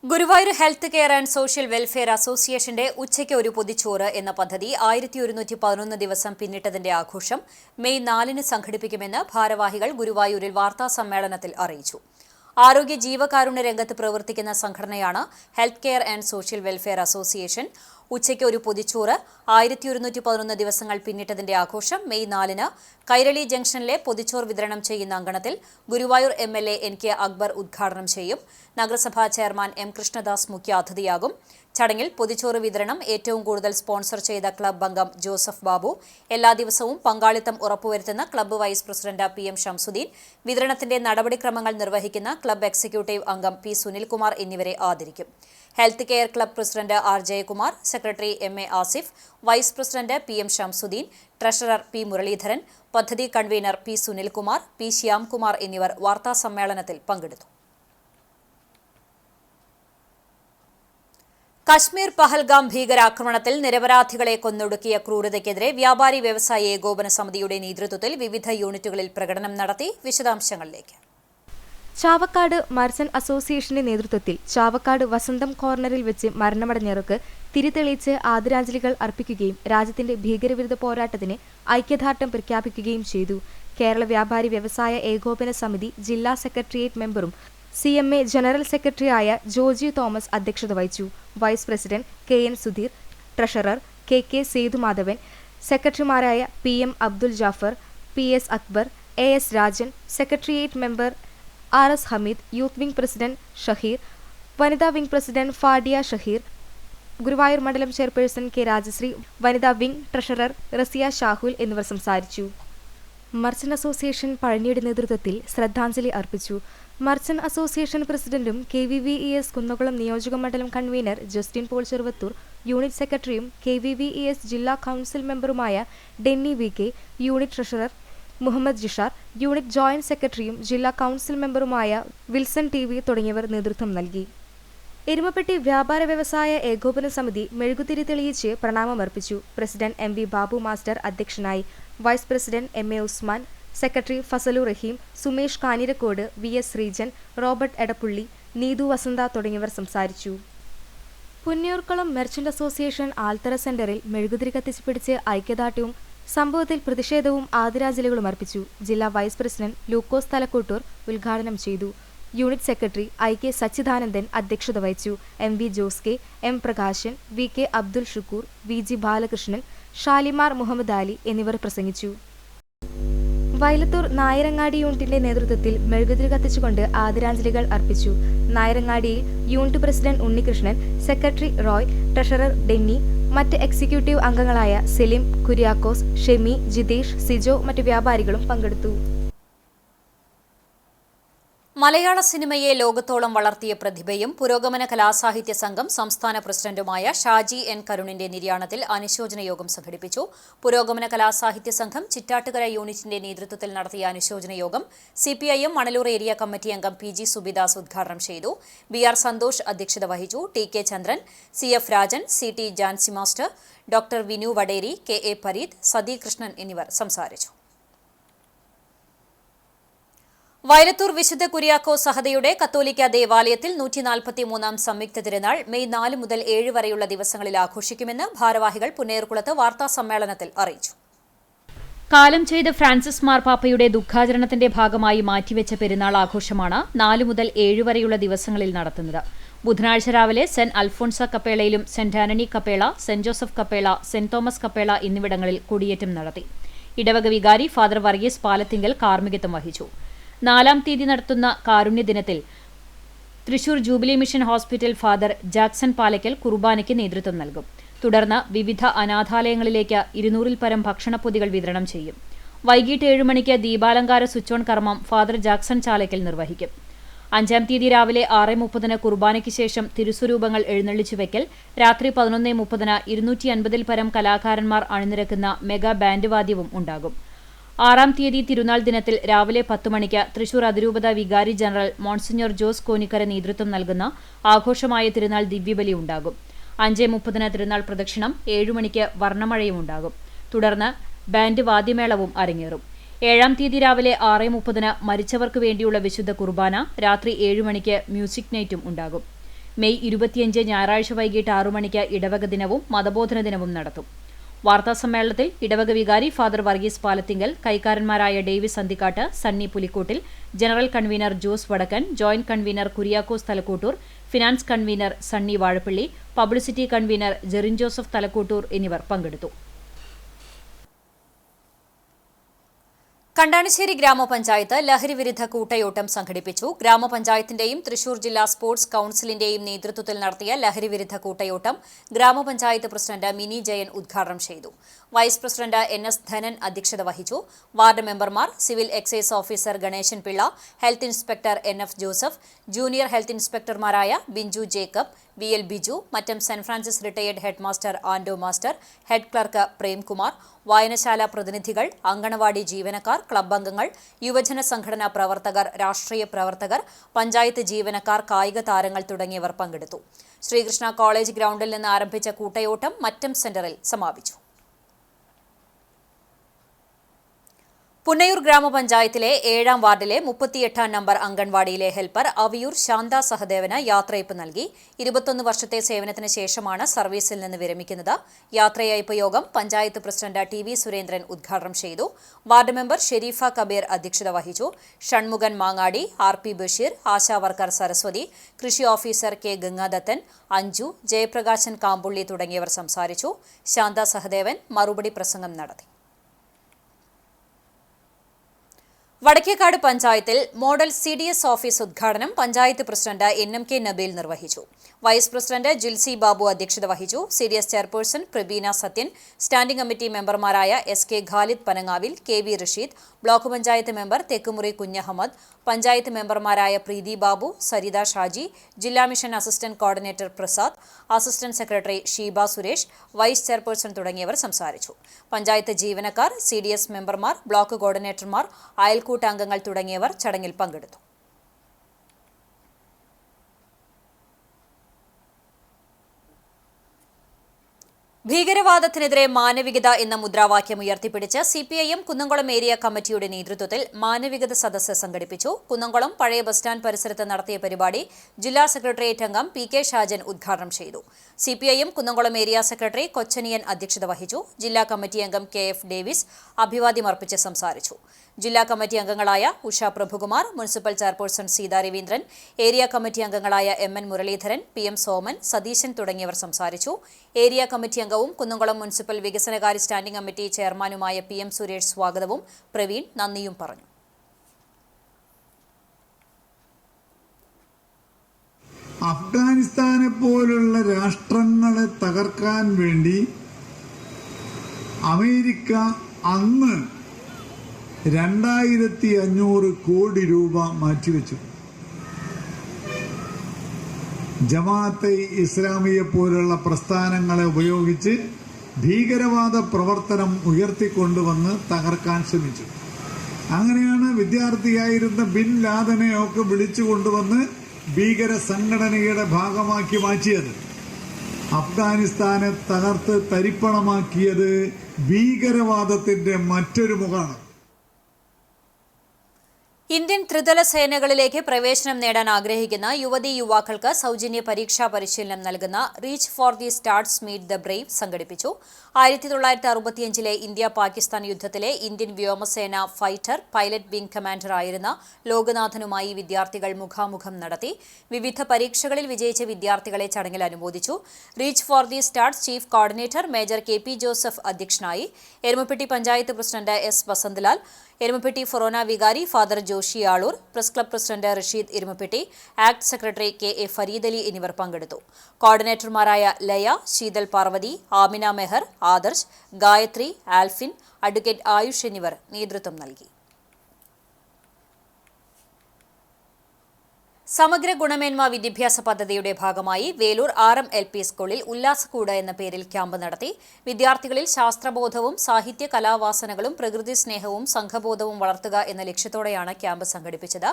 Guruvayur health care and social welfare അസോസിയേഷന്റെ ഉച്ചയ്ക്ക് ഒരു പൊതിച്ചോറ് എന്ന പദ്ധതി 1111 ദിവസം പിന്നിട്ടതിന്റെ ആഘോഷം മെയ് 4 സംഘടിപ്പിക്കുമെന്ന് ഭാരവാഹികൾ ഗുരുവായൂരിൽ വാർത്താസമ്മേളനത്തിൽ അറിയിച്ചു. ആരോഗ്യ ജീവകാരുണ്യ രംഗത്ത് പ്രവർത്തിക്കുന്ന സംഘടനയാണ് health care and social welfare association. ഉച്ചയ്ക്ക് ഒരു പൊതിച്ചോറ് 1111 ദിവസങ്ങൾ പിന്നിട്ടതിന്റെ ആഘോഷം മെയ് 4 കൈരളി ജംഗ്ഷനിലെ പൊതിച്ചോർ വിതരണം ചെയ്യുന്ന അങ്കണത്തിൽ ഗുരുവായൂർ MLA NK അക്ബർ ഉദ്ഘാടനം ചെയ്യും. നഗരസഭാ ചെയർമാൻ M കൃഷ്ണദാസ് മുഖ്യാതിഥിയാകും. ചടങ്ങിൽ പൊതിച്ചോറ് വിതരണം ഏറ്റവും കൂടുതൽ സ്പോൺസർ ചെയ്ത ക്ലബ് അംഗം ജോസഫ് ബാബു, എല്ലാ ദിവസവും പങ്കാളിത്തം ഉറപ്പുവരുത്തുന്ന club vice president PM Shamsuddin, വിതരണത്തിന്റെ നടപടിക്രമങ്ങൾ നിർവഹിക്കുന്ന ക്ലബ്ബ് എക്സിക്യൂട്ടീവ് അംഗം P സുനിൽകുമാർ എന്നിവരെ ആദരിക്കും. Health care club president R Jayakumar, secretary MA Asif, vice president PM Shamsuddin, treasurer P Muraleedharan, പദ്ധതി convener P Sunilkumar, P Shyamkumar എന്നിവർ വാർത്താസമ്മേളനത്തിൽ പങ്കെടുത്തു. കശ്മീർ പഹൽഗാം ഭീകരാക്രമണത്തിൽ നിരപരാധികളെ കൊന്നൊടുക്കിയ ക്രൂരതയ്ക്കെതിരെ വ്യാപാരി വ്യവസായി ഏകോപന സമിതിയുടെ നേതൃത്വത്തിൽ വിവിധ യൂണിറ്റുകളിൽ പ്രകടനം നടത്തി. വിശദാംശങ്ങളിലേക്ക്. ചാവക്കാട് മർച്ചന്റ് അസോസിയേഷന്റെ നേതൃത്വത്തിൽ ചാവക്കാട് വസന്തം കോർണറിൽ വെച്ച് മരണമടഞ്ഞവർക്ക് തിരിതെളിയിച്ച് ആദരാഞ്ജലികൾ അർപ്പിക്കുകയും രാജ്യത്തിന്റെ ഭീകരവിരുദ്ധ പോരാട്ടത്തിന് ഐക്യദാർഢ്യം പ്രഖ്യാപിക്കുകയും ചെയ്തു. കേരള വ്യാപാരി വ്യവസായ ഏകോപന സമിതി ജില്ലാ സെക്രട്ടേറിയറ്റ് മെമ്പറും CMA ജനറൽ സെക്രട്ടറിയായ ജോജി തോമസ് അധ്യക്ഷത വഹിച്ചു. Vice president KN Sudheer, treasurer KK Sethumadhavan, സെക്രട്ടറിമാരായ PM Abdul Jafar, PS Akbar, AS Rajan, secretariat member RS Hameed, youth wing president Shaheer, വനിതാ വിംഗ് പ്രസിഡന്റ് ഫാഡിയ ഷഹീർ, ഗുരുവായൂർ മണ്ഡലം ചെയർപേഴ്സൺ കെ രാജശ്രീ, വനിതാ വിംഗ് ട്രഷറർ റസിയ ഷാഹുൽ എന്നിവർ സംസാരിച്ചു. മർച്ചന്റ് അസോസിയേഷൻ പഴനിയുടെ നേതൃത്വത്തിൽ ശ്രദ്ധാഞ്ജലി അർപ്പിച്ചു. മർച്ചന്റ് അസോസിയേഷൻ പ്രസിഡന്റും KVVES കുന്നകുളം നിയോജക മണ്ഡലം convener Justin Paul Cheruvathur, unit സെക്രട്ടറിയും KVVES ജില്ലാ കൗൺസിൽ മെമ്പറുമായ Denny VK, unit treasurer Muhammad Jishar, unit joint സെക്രട്ടറിയും ജില്ലാ കൗൺസിൽ മെമ്പറുമായ വിൽസൺ TV തുടങ്ങിയവർ നേതൃത്വം നൽകി. എരുമപ്പെട്ടി വ്യാപാര വ്യവസായ ഏകോപന സമിതി മെഴുകുതിരി തെളിയിച്ച് പ്രണാമമർപ്പിച്ചു. പ്രസിഡന്റ് MV ബാബു മാസ്റ്റർ അധ്യക്ഷനായി. Vice president MA Usman, secretary Fazalu Raheem, Sumesh Kanjirakode, VS Sreejan, Robert Edappully, Neethu Vasantha തുടങ്ങിയവർ സംസാരിച്ചു. പുന്നയൂർക്കുളം മെർച്ചന്റ് അസോസിയേഷൻ ആൽത്തറ സെന്ററിൽ മെഴുകുതിരി കത്തിച്ച് പിടിച്ച് ഐക്യദാർഢ്യവും സംഭവത്തിൽ പ്രതിഷേധവും ആദരാഞ്ജലികളും അർപ്പിച്ചു. ജില്ലാ വൈസ് പ്രസിഡന്റ് ലൂക്കോസ് തലക്കൂട്ടൂർ ഉദ്ഘാടനം ചെയ്തു. യൂണിറ്റ് സെക്രട്ടറി IK സച്ചിദാനന്ദൻ അധ്യക്ഷത വഹിച്ചു. MV Jose K, M Prakashan, VK Abdul Shukkur, VG Balakrishnan, Shalimar Muhammad Ali എന്നിവർ പ്രസംഗിച്ചു. വയലത്തൂർ നായരങ്ങാടി യൂണിറ്റിന്റെ നേതൃത്വത്തിൽ മെഴുകുതിരി കത്തിച്ചുകൊണ്ട് ആദരാഞ്ജലികൾ അർപ്പിച്ചു. നായരങ്ങാടിയിൽ unit president Unnikrishnan, secretary Roy, treasurer Denny, മറ്റ് എക്സിക്യൂട്ടീവ് അംഗങ്ങളായ സെലിം, കുര്യാക്കോസ്, ഷെമി, ജിതേഷ്, സിജോ മറ്റ് വ്യാപാരികളും പങ്കെടുത്തു. മലയാള സിനിമയെ ലോകത്തോളം വളർത്തിയ പ്രതിഭയും പുരോഗമന കലാസാഹിത്യ സംഘം സംസ്ഥാന പ്രസിഡന്റുമായ ഷാജി N കരുണിന്റെ നിര്യാണത്തിൽ അനുശോചന യോഗം സംഘടിപ്പിച്ചു. പുരോഗമന കലാസാഹിത്യ സംഘം ചിറ്റാട്ടുകര യൂണിറ്റിന്റെ നേതൃത്വത്തിൽ നടത്തിയ അനുശോചന യോഗം CPIM മണലൂർ ഏരിയ കമ്മിറ്റി അംഗം PG സുബിദാസ് ഉദ്ഘാടനം ചെയ്തു. BR സന്തോഷ് അധ്യക്ഷത വഹിച്ചു. TK Chandran, CF Rajan, CT Jancy master, doctor Vinu Vaderi, KA Pareeth, Sathi Krishnan എന്നിവർ സംസാരിച്ചു. വയലത്തൂർ വിശുദ്ധ കുര്യാക്കോസ് സഹദയുടെ കത്തോലിക്ക ദേവാലയത്തിൽ 143-ാം സംയുക്ത തിരുനാൾ മെയ് 4 മുതൽ 7 വരെയുള്ള ദിവസങ്ങളിൽ ആഘോഷിക്കുമെന്ന് ഭാരവാഹികൾ പുന്നയൂർകുളത്ത് വാർത്താസമ്മേളനത്തിൽ അറിയിച്ചു. കാലം ചെയ്ത ഫ്രാൻസിസ് മാർപ്പാപ്പയുടെ ദുഃഖാചരണത്തിന്റെ ഭാഗമായി മാറ്റിവെച്ച പെരുന്നാൾ ആഘോഷമാണ് 4 മുതൽ 7 വരെയുള്ള ദിവസങ്ങളിൽ നടത്തുന്നത്. ബുധനാഴ്ച രാവിലെ സെന്റ് അൽഫോൺസ കപ്പേളയിലും സെന്റ് ആന്റണി കപ്പേള, സെന്റ് ജോസഫ് കപ്പേള, സെന്റ് തോമസ് കപ്പേള എന്നിവിടങ്ങളിൽ കൊടിയേറ്റം നടത്തി. ഇടവക വികാരി ഫാദർ വർഗീസ് പാലത്തിങ്കൽ കാർമ്മികത്വം വഹിച്ചു. 4-ാം തീയതി നടത്തുന്ന കാരുണ്യദിനത്തിൽ Thrissur jubilee mission hospital father Jackson Palakkal കുർബാനയ്ക്ക് നേതൃത്വം നൽകും. തുടർന്ന് വിവിധ അനാഥാലയങ്ങളിലേക്ക് 200-ൽ പരം ഭക്ഷണപ്പൊതികൾ വിതരണം ചെയ്യും. വൈകിട്ട് 7 മണിക്ക് ദീപാലങ്കാര സ്വിച്ച് ഓൺ കർമ്മം ഫാദർ ജാക്സൺ ചാലയ്ക്കൽ നിർവഹിക്കും. 5-ാം തീയതി രാവിലെ 6:30 കുർബാനയ്ക്ക് ശേഷം തിരുസ്വരൂപങ്ങൾ എഴുന്നള്ളിച്ചു വയ്ക്കൽ. രാത്രി 11:30 250-ൽ പരം കലാകാരന്മാർ അണിനിരക്കുന്ന മെഗാ ബാൻഡ് വാദ്യവും ഉണ്ടാകും. 6-ാം തീയതി തിരുനാൾ ദിനത്തിൽ രാവിലെ 10 മണിക്ക് തൃശൂർ അതിരൂപത വികാരി ജനറൽ മോൺസിഞ്ഞോർ ജോസ് കോനിക്കര നേതൃത്വം നൽകുന്ന ആഘോഷമായ തിരുനാൾ ദിവ്യബലി ഉണ്ടാകും. 5:30 തിരുനാൾ പ്രദക്ഷിണം, 7 മണിക്ക് വർണ്ണമഴയും ഉണ്ടാകും. തുടർന്ന് ബാൻഡ് വാദ്യമേളവും അരങ്ങേറും. 7-ാം തീയതി രാവിലെ 6:30 മരിച്ചവർക്ക് വേണ്ടിയുള്ള വിശുദ്ധ കുർബാന, രാത്രി 7 മണിക്ക് മ്യൂസിക് നൈറ്റും ഉണ്ടാകും. മെയ് 25 ഞായറാഴ്ച വൈകിട്ട് 6 മണിക്ക് ഇടവക ദിനവും മതബോധന ദിനവും നടത്തും. വാർത്താസമ്മേളനത്തിൽ ഇടവക വികാരി ഫാദർ വർഗീസ് പാലത്തിങ്കൽ, കൈക്കാരന്മാരായ Davis Anthikkad, Sunny Pulikkottil, general convener Jose Vadakkan, joint convener Kuriakose Thalakkottoor, finance convener Sunny Vazhappally, publicity convener Jerin Joseph Thalakkottoor എന്നിവർ പങ്കെടുത്തു. കണ്ടാണിശ്ശേരി ഗ്രാമപഞ്ചായത്ത് ലഹരിവിരുദ്ധ കൂട്ടയോട്ടം സംഘടിപ്പിച്ചു. ഗ്രാമപഞ്ചായത്തിന്റെയും തൃശൂർ ജില്ലാ സ്പോർട്സ് കൌൺസിലിന്റെയും നേതൃത്വത്തിൽ നടത്തിയ ലഹരിവിരുദ്ധ കൂട്ടയോട്ടം ഗ്രാമപഞ്ചായത്ത് പ്രസിഡന്റ് മിനി ജയൻ ഉദ്ഘാടനം ചെയ്തു. വൈസ് പ്രസിഡന്റ് NS ധനൻ അധ്യക്ഷത വഹിച്ചു. വാർഡ് മെമ്പർമാർ civil excise officer Ganesan Pillai, health inspector NF Joseph, junior health ഇൻസ്പെക്ടർമാരായ Binju Jacob, VL Biju, Mattam saint Francis retired head master Ando master, head clerk Premkumar, വായനശാല പ്രതിനിധികൾ, അങ്കണവാടി ജീവനക്കാർ, ക്ലബ് അംഗങ്ങൾ, യുവജന സംഘടനാ പ്രവർത്തകർ, രാഷ്ട്രീയ പ്രവർത്തകർ, പഞ്ചായത്ത് ജീവനക്കാർ, കായിക താരങ്ങൾ തുടങ്ങിയവർ പങ്കെടുത്തു. ശ്രീകൃഷ്ണ കോളേജ് ഗ്രൗണ്ടിൽ നിന്ന് ആരംഭിച്ച കൂട്ടയോട്ടം മറ്റം സെന്ററിൽ സമാപിച്ചു. പുന്നയൂർ ഗ്രാമപഞ്ചായത്തിലെ 7-ാം വാർഡിലെ 38-ാം നമ്പർ അംഗൻവാടിയിലെ ഹെൽപ്പർ അവിയൂർ ശാന്ത സഹദേവന് യാത്രയയപ്പ് നൽകി. 21 വർഷത്തെ സേവനത്തിന് ശേഷമാണ് സർവീസിൽ നിന്ന് വിരമിക്കുന്നത്. യാത്രയയപ്പ് യോഗം പഞ്ചായത്ത് പ്രസിഡന്റ് TV സുരേന്ദ്രൻ ഉദ്ഘാടനം ചെയ്തു. വാർഡ് മെമ്പർ ഷെരീഫ കബീർ അധ്യക്ഷത വഹിച്ചു. ഷൺമുഖൻ മാങ്ങാടി, RP ബഷീർ, ആശാവർക്കർ സരസ്വതി, കൃഷി ഓഫീസർ K ഗംഗാദത്തൻ, അഞ്ജു, ജയപ്രകാശൻ കാമ്പുള്ളി തുടങ്ങിയവർ സംസാരിച്ചു. ശാന്ത സഹദേവൻ മറുപടി പ്രസംഗം നടത്തി. വടക്കേക്കാട് പഞ്ചായത്തിൽ മോഡൽ CDS ഓഫീസ് ഉദ്ഘാടനം പഞ്ചായത്ത് പ്രസിഡന്റ് NMK നബീൽ നിർവഹിച്ചു. വൈസ് പ്രസിഡന്റ് ജിൽസി ബാബു അധ്യക്ഷത വഹിച്ചു. CDS chairperson Prabeena Sathyan, standing committee മെമ്പർമാരായ SK Khalid Panangavil, KV Rasheed, block panchayat member Thekkumuri Kunhahammed, panchayat മെമ്പർമാരായ പ്രീതി ബാബു, സരിത ഷാജി, ജില്ലാ mission assistant coordinator Prasad, assistant secretary Sheeba Suresh, vice chairperson തുടങ്ങിയവർ സംസാരിച്ചു. പഞ്ചായത്ത് ജീവനക്കാർ, CDS മെമ്പർമാർ, ബ്ലോക്ക് കോർഡിനേറ്റർമാർ, അയൽക്കൂട്ടാംഗങ്ങൾ തുടങ്ങിയവർ ചടങ്ങിൽ പങ്കെടുത്തു. ഭീകരവാദത്തിനെതിരെ മാനവികത എന്ന മുദ്രാവാക്യം ഉയർത്തിപ്പിടിച്ച് CPIM കുന്നംകുളം ഏരിയ കമ്മിറ്റിയുടെ നേതൃത്വത്തിൽ മാനവികത സദസ്സ് സംഘടിപ്പിച്ചു. കുന്നംകുളം പഴയ ബസ് സ്റ്റാൻഡ് പരിസരത്ത് നടത്തിയ പരിപാടി ജില്ലാ സെക്രട്ടേറിയറ്റ് അംഗം PK ഷാജൻ ഉദ്ഘാടനം ചെയ്തു. CPIM Kunnamkulam area secretary Kochaniyan അധ്യക്ഷത വഹിച്ചു. ജില്ലാ കമ്മിറ്റി അംഗം KF ഡേവിസ് അഭിവാദ്യം അർപ്പിച്ച് സംസാരിച്ചു. ജില്ലാ കമ്മിറ്റി അംഗങ്ങളായ Usha Prabhukumar, municipal chairperson Seetha Raveendran, area committee അംഗങ്ങളായ MN മുരളീധരൻ, PM സോമൻ, സതീശൻ തുടങ്ങിയവർ സംസാരിച്ചു. ഏരിയ കമ്മിറ്റി അംഗവും കുന്നംകുളം മുനിസിപ്പൽ വികസനകാര്യ സ്റ്റാൻഡിംഗ് കമ്മിറ്റി ചെയർമാനുമായ PM സുരേഷ് സ്വാഗതവും പ്രവീൺ നന്ദിയും പറഞ്ഞു. അഫ്ഗാനിസ്ഥാനെ പോലുള്ള രാഷ്ട്രങ്ങളെ തകർക്കാൻ വേണ്ടി അമേരിക്ക അന്ന് 2500 കോടി രൂപ മാറ്റിവെച്ചു. ജമാഅത്തെ ഇസ്ലാമിയെ പോലുള്ള പ്രസ്ഥാനങ്ങളെ ഉപയോഗിച്ച് ഭീകരവാദ പ്രവർത്തനം ഉയർത്തിക്കൊണ്ടുവന്ന് തകർക്കാൻ ശ്രമിച്ചു. അങ്ങനെയാണ് വിദ്യാർത്ഥിയായിരുന്ന ബിൻ ലാദനെയൊക്കെ വിളിച്ചുകൊണ്ടുവന്ന് ഭീകര സംഘടനയുടെ ഭാഗമാക്കി മാറ്റിയത്. അഫ്ഗാനിസ്ഥാനെ തകർത്ത് തരിപ്പണമാക്കിയത് ഭീകരവാദത്തിന്റെ മറ്റൊരു മുഖമാണ്. ഇന്ത്യൻ ത്രിതല സേനകളിലേക്ക് പ്രവേശനം നേടാൻ ആഗ്രഹിക്കുന്ന യുവതീ-യുവാക്കൾക്ക് സൗജന്യ പരീക്ഷാ പരിശീലനം നൽകുന്ന reach for the stars meet the Brave സംഘടിപ്പിച്ചു. 1965 ഇന്ത്യ-പാകിസ്ഥാൻ യുദ്ധത്തിലെ ഇന്ത്യൻ വ്യോമസേന ഫൈറ്റർ പൈലറ്റ് വിംഗ് കമാൻഡർ ആയിരുന്ന ലോകനാഥനുമായി വിദ്യാർത്ഥികൾ മുഖാമുഖം നടത്തി. വിവിധ പരീക്ഷകളിൽ വിജയിച്ച വിദ്യാർത്ഥികളെ ചടങ്ങിൽ അനുമോദിച്ചു. Reach for the stars chief coordinator major KP Joseph അധ്യക്ഷനായി. Erumappetty panchayat president S Vasanthalal, Erumappetty forane വികാരി father Joshy Aloor, press club president Rasheed Erumappetty, act secretary KA Fareed Ali എന്നിവർ പങ്കെടുത്തു. കോർഡിനേറ്റർമാരായ ലയ, ശീതൽ പാർവതി, ആമിന മെഹർ, ആദർശ്, ഗായത്രി, ആൽഫിൻ, അഡ്വക്കേറ്റ് ആയുഷ് എന്നിവർ നേതൃത്വം നൽകി. സമഗ്ര ഗുണമേന്മ വിദ്യാഭ്യാസ പദ്ധതിയുടെ ഭാഗമായി വേലൂർ RM LP സ്കൂളിൽ ഉല്ലാസക്കൂട് എന്ന പേരിൽ ക്യാമ്പ് നടത്തി. വിദ്യാർത്ഥികളിൽ ശാസ്ത്രബോധവും സാഹിത്യ കലാവാസനകളും പ്രകൃതി സ്നേഹവും സംഘബോധവും വളർത്തുക എന്ന ലക്ഷ്യത്തോടെയാണ് ക്യാമ്പ് സംഘടിപ്പിച്ചത്.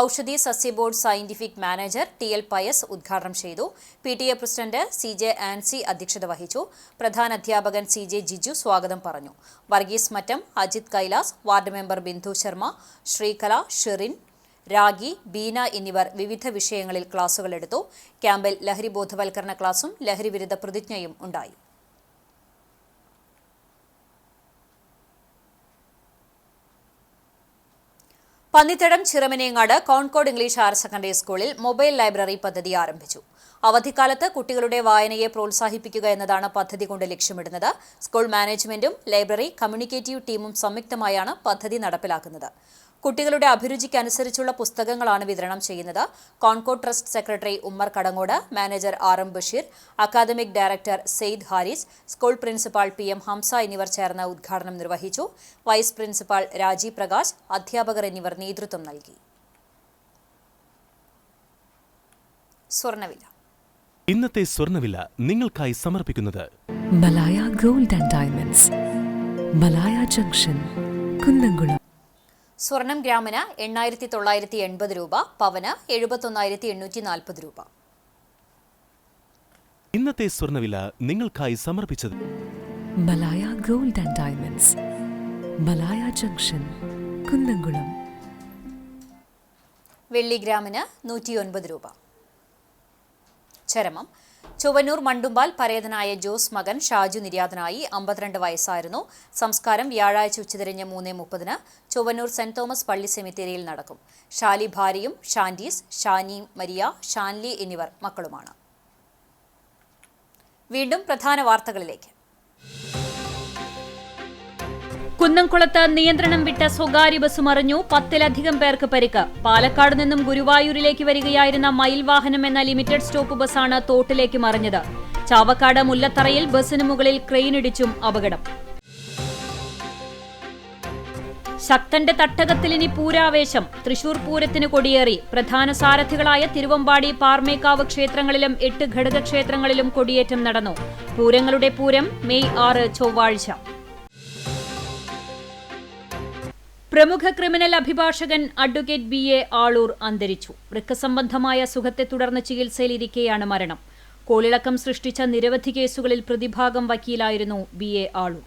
ഔഷധി സസ്യ board scientific manager TL Pius ഉദ്ഘാടനം ചെയ്തു. PTA പ്രസിഡന്റ് CJ ആൻസി അധ്യക്ഷത വഹിച്ചു. പ്രധാന അധ്യാപകൻ CJ ജിജു സ്വാഗതം പറഞ്ഞു. വർഗീസ് മറ്റം, അജിത് കൈലാസ്, വാർഡ് മെമ്പർ ബിന്ദു ശർമ്മ, ശ്രീകല, ഷെറിൻ, രാഗി, ബീന എന്നിവർ വിവിധ വിഷയങ്ങളിൽ ക്ലാസുകൾ എടുത്തു. ക്യാമ്പിൽ ലഹരി ബോധവൽക്കരണ ക്ലാസും ലഹരി വിരുദ്ധ പ്രതിജ്ഞയും ഉണ്ടായി. Pannithadam Chiramanengad concord English higher secondary സ്കൂളിൽ മൊബൈൽ ലൈബ്രറി പദ്ധതി ആരംഭിച്ചു. അവധിക്കാലത്ത് കുട്ടികളുടെ വായനയെ പ്രോത്സാഹിപ്പിക്കുക എന്നതാണ് പദ്ധതി കൊണ്ട് ലക്ഷ്യമിടുന്നത്. സ്കൂൾ മാനേജ്മെന്റും ലൈബ്രറി കമ്മ്യൂണിക്കേറ്റീവ് ടീമും സംയുക്തമായാണ് പദ്ധതി നടപ്പിലാക്കുന്നത്. കുട്ടികളുടെ അഭിരുചിക്കനുസരിച്ചുള്ള പുസ്തകങ്ങളാണ് വിതരണം ചെയ്യുന്നത്. Concord trust secretary Ummer Kadangode, manager RM Basheer, academic director Syed Haris, school principal PM Hamza എന്നിവർ ചേർന്ന് ഉദ്ഘാടനം നിർവഹിച്ചു. വൈസ് പ്രിൻസിപ്പാൾ രാജീവ് പ്രകാശ്, അധ്യാപകർ എന്നിവർ നേതൃത്വം നൽകി. സ്വർണ്ണവില. ഇന്നത്തെ സ്വർണ്ണവില നിങ്ങൾക്കായി സമർപ്പിക്കുന്നത് Malaya gold and diamonds, Malaya junction, Kunnamkulam. സ്വർണം ഗ്രാമിന് 8,980 രൂപ, പവന് 71,840 രൂപ. ഇന്നത്തെ സ്വർണ്ണവില നിങ്ങൾക്കായി സമർപ്പിച്ചത് Malaya gold and diamonds, Malaya junction, Kunnamkulam. വെള്ളി ഗ്രാമിന് 109 രൂപ. ചരമം. ചൊവ്വന്നൂർ മണ്ടുമ്പാൽ പരേതനായ ജോസ് മകൻ ഷാജു നിര്യാതനായി. 52 വയസ്സായിരുന്നു. സംസ്കാരം വ്യാഴാഴ്ച ഉച്ചതിരിഞ്ഞ് 3:30 ചൊവ്വന്നൂർ സെന്റ് തോമസ് പള്ളി സെമിത്തേരിയിൽ നടക്കും. ഷാലി ഭാര്യയും ഷാൻഡീസ്, ഷാനി മരിയ, ഷാൻലി എന്നിവർ മക്കളുമാണ്. വീണ്ടും പ്രധാന വാർത്തകളിലേക്ക്. കുന്നംകുളത്ത് നിയന്ത്രണം വിട്ട സ്വകാര്യ ബസ് മറിഞ്ഞു. 10-ലധികം പേർക്ക് പരിക്ക്. പാലക്കാട് നിന്നും ഗുരുവായൂരിലേക്ക് വരികയായിരുന്ന മയിൽ വാഹനം എന്ന ലിമിറ്റഡ് സ്റ്റോപ്പ് ബസ്സാണ് തോട്ടിലേക്ക് മറിഞ്ഞത്. ചാവക്കാട് മുല്ലത്തറയിൽ ബസിന് മുകളിൽ ക്രെയിനിടിച്ചും അപകടം. ശക്തന്റെ തട്ടകത്തിൽ ഇനി പൂരാവേശം. തൃശൂർ പൂരത്തിന് കൊടിയേറി. പ്രധാന സാരഥികളായ തിരുവമ്പാടി, പാർമേക്കാവ് ക്ഷേത്രങ്ങളിലും 8 ഘടകക്ഷേത്രങ്ങളിലും കൊടിയേറ്റം നടന്നു. പൂരങ്ങളുടെ പൂരം മെയ് 6 ചൊവ്വാഴ്ച. പ്രമുഖ ക്രിമിനൽ അഭിഭാഷകൻ അഡ്വക്കേറ്റ് BA ആളൂർ അന്തരിച്ചു. വൃക്ക സംബന്ധമായ അസുഖത്തെ തുടർന്ന് ചികിത്സയിലിരിക്കെയാണ് മരണം. കോളിളക്കം സൃഷ്ടിച്ച നിരവധി കേസുകളിൽ പ്രതിഭാഗം വക്കീലായിരുന്നു BA ആളൂർ.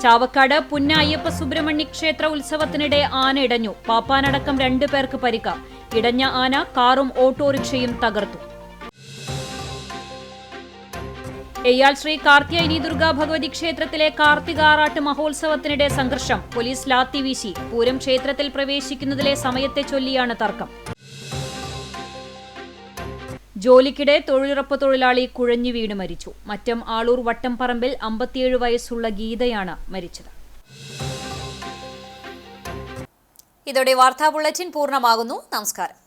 ചാവക്കാട് പുന്ന അയ്യപ്പ സുബ്രഹ്മണ്യ ക്ഷേത്ര ഉത്സവത്തിനിടെ ആന ഇടഞ്ഞു. പാപ്പാനടക്കം 2 പേർക്ക് പരിക്ക്. ഇടഞ്ഞ ആന കാറും ഓട്ടോറിക്ഷയും തകർത്തു. എയ്യാൾ ശ്രീ കാർത്തിയായനി ദുർഗാ ഭഗവതി ക്ഷേത്രത്തിലെ കാർത്തികാറാട്ട് മഹോത്സവത്തിനിടെ സംഘർഷം. പോലീസ് ലാത്തി വീശി. പൂരം ക്ഷേത്രത്തിൽ പ്രവേശിക്കുന്നതിലെ സമയത്തെ ചൊല്ലിയാണ് തർക്കം. ജോലിക്കിടെ തൊഴിലുറപ്പ് തൊഴിലാളി കുഴഞ്ഞു വീണ് മരിച്ചു. മറ്റം ആളൂർ വട്ടംപറമ്പിൽ 57 വയസ്സുള്ള ഗീതയാണ് മരിച്ചത്. ഇതോടെ വാർത്താ ബുള്ളറ്റിൻ പൂർണ്ണമാകുന്നു. നമസ്കാരം.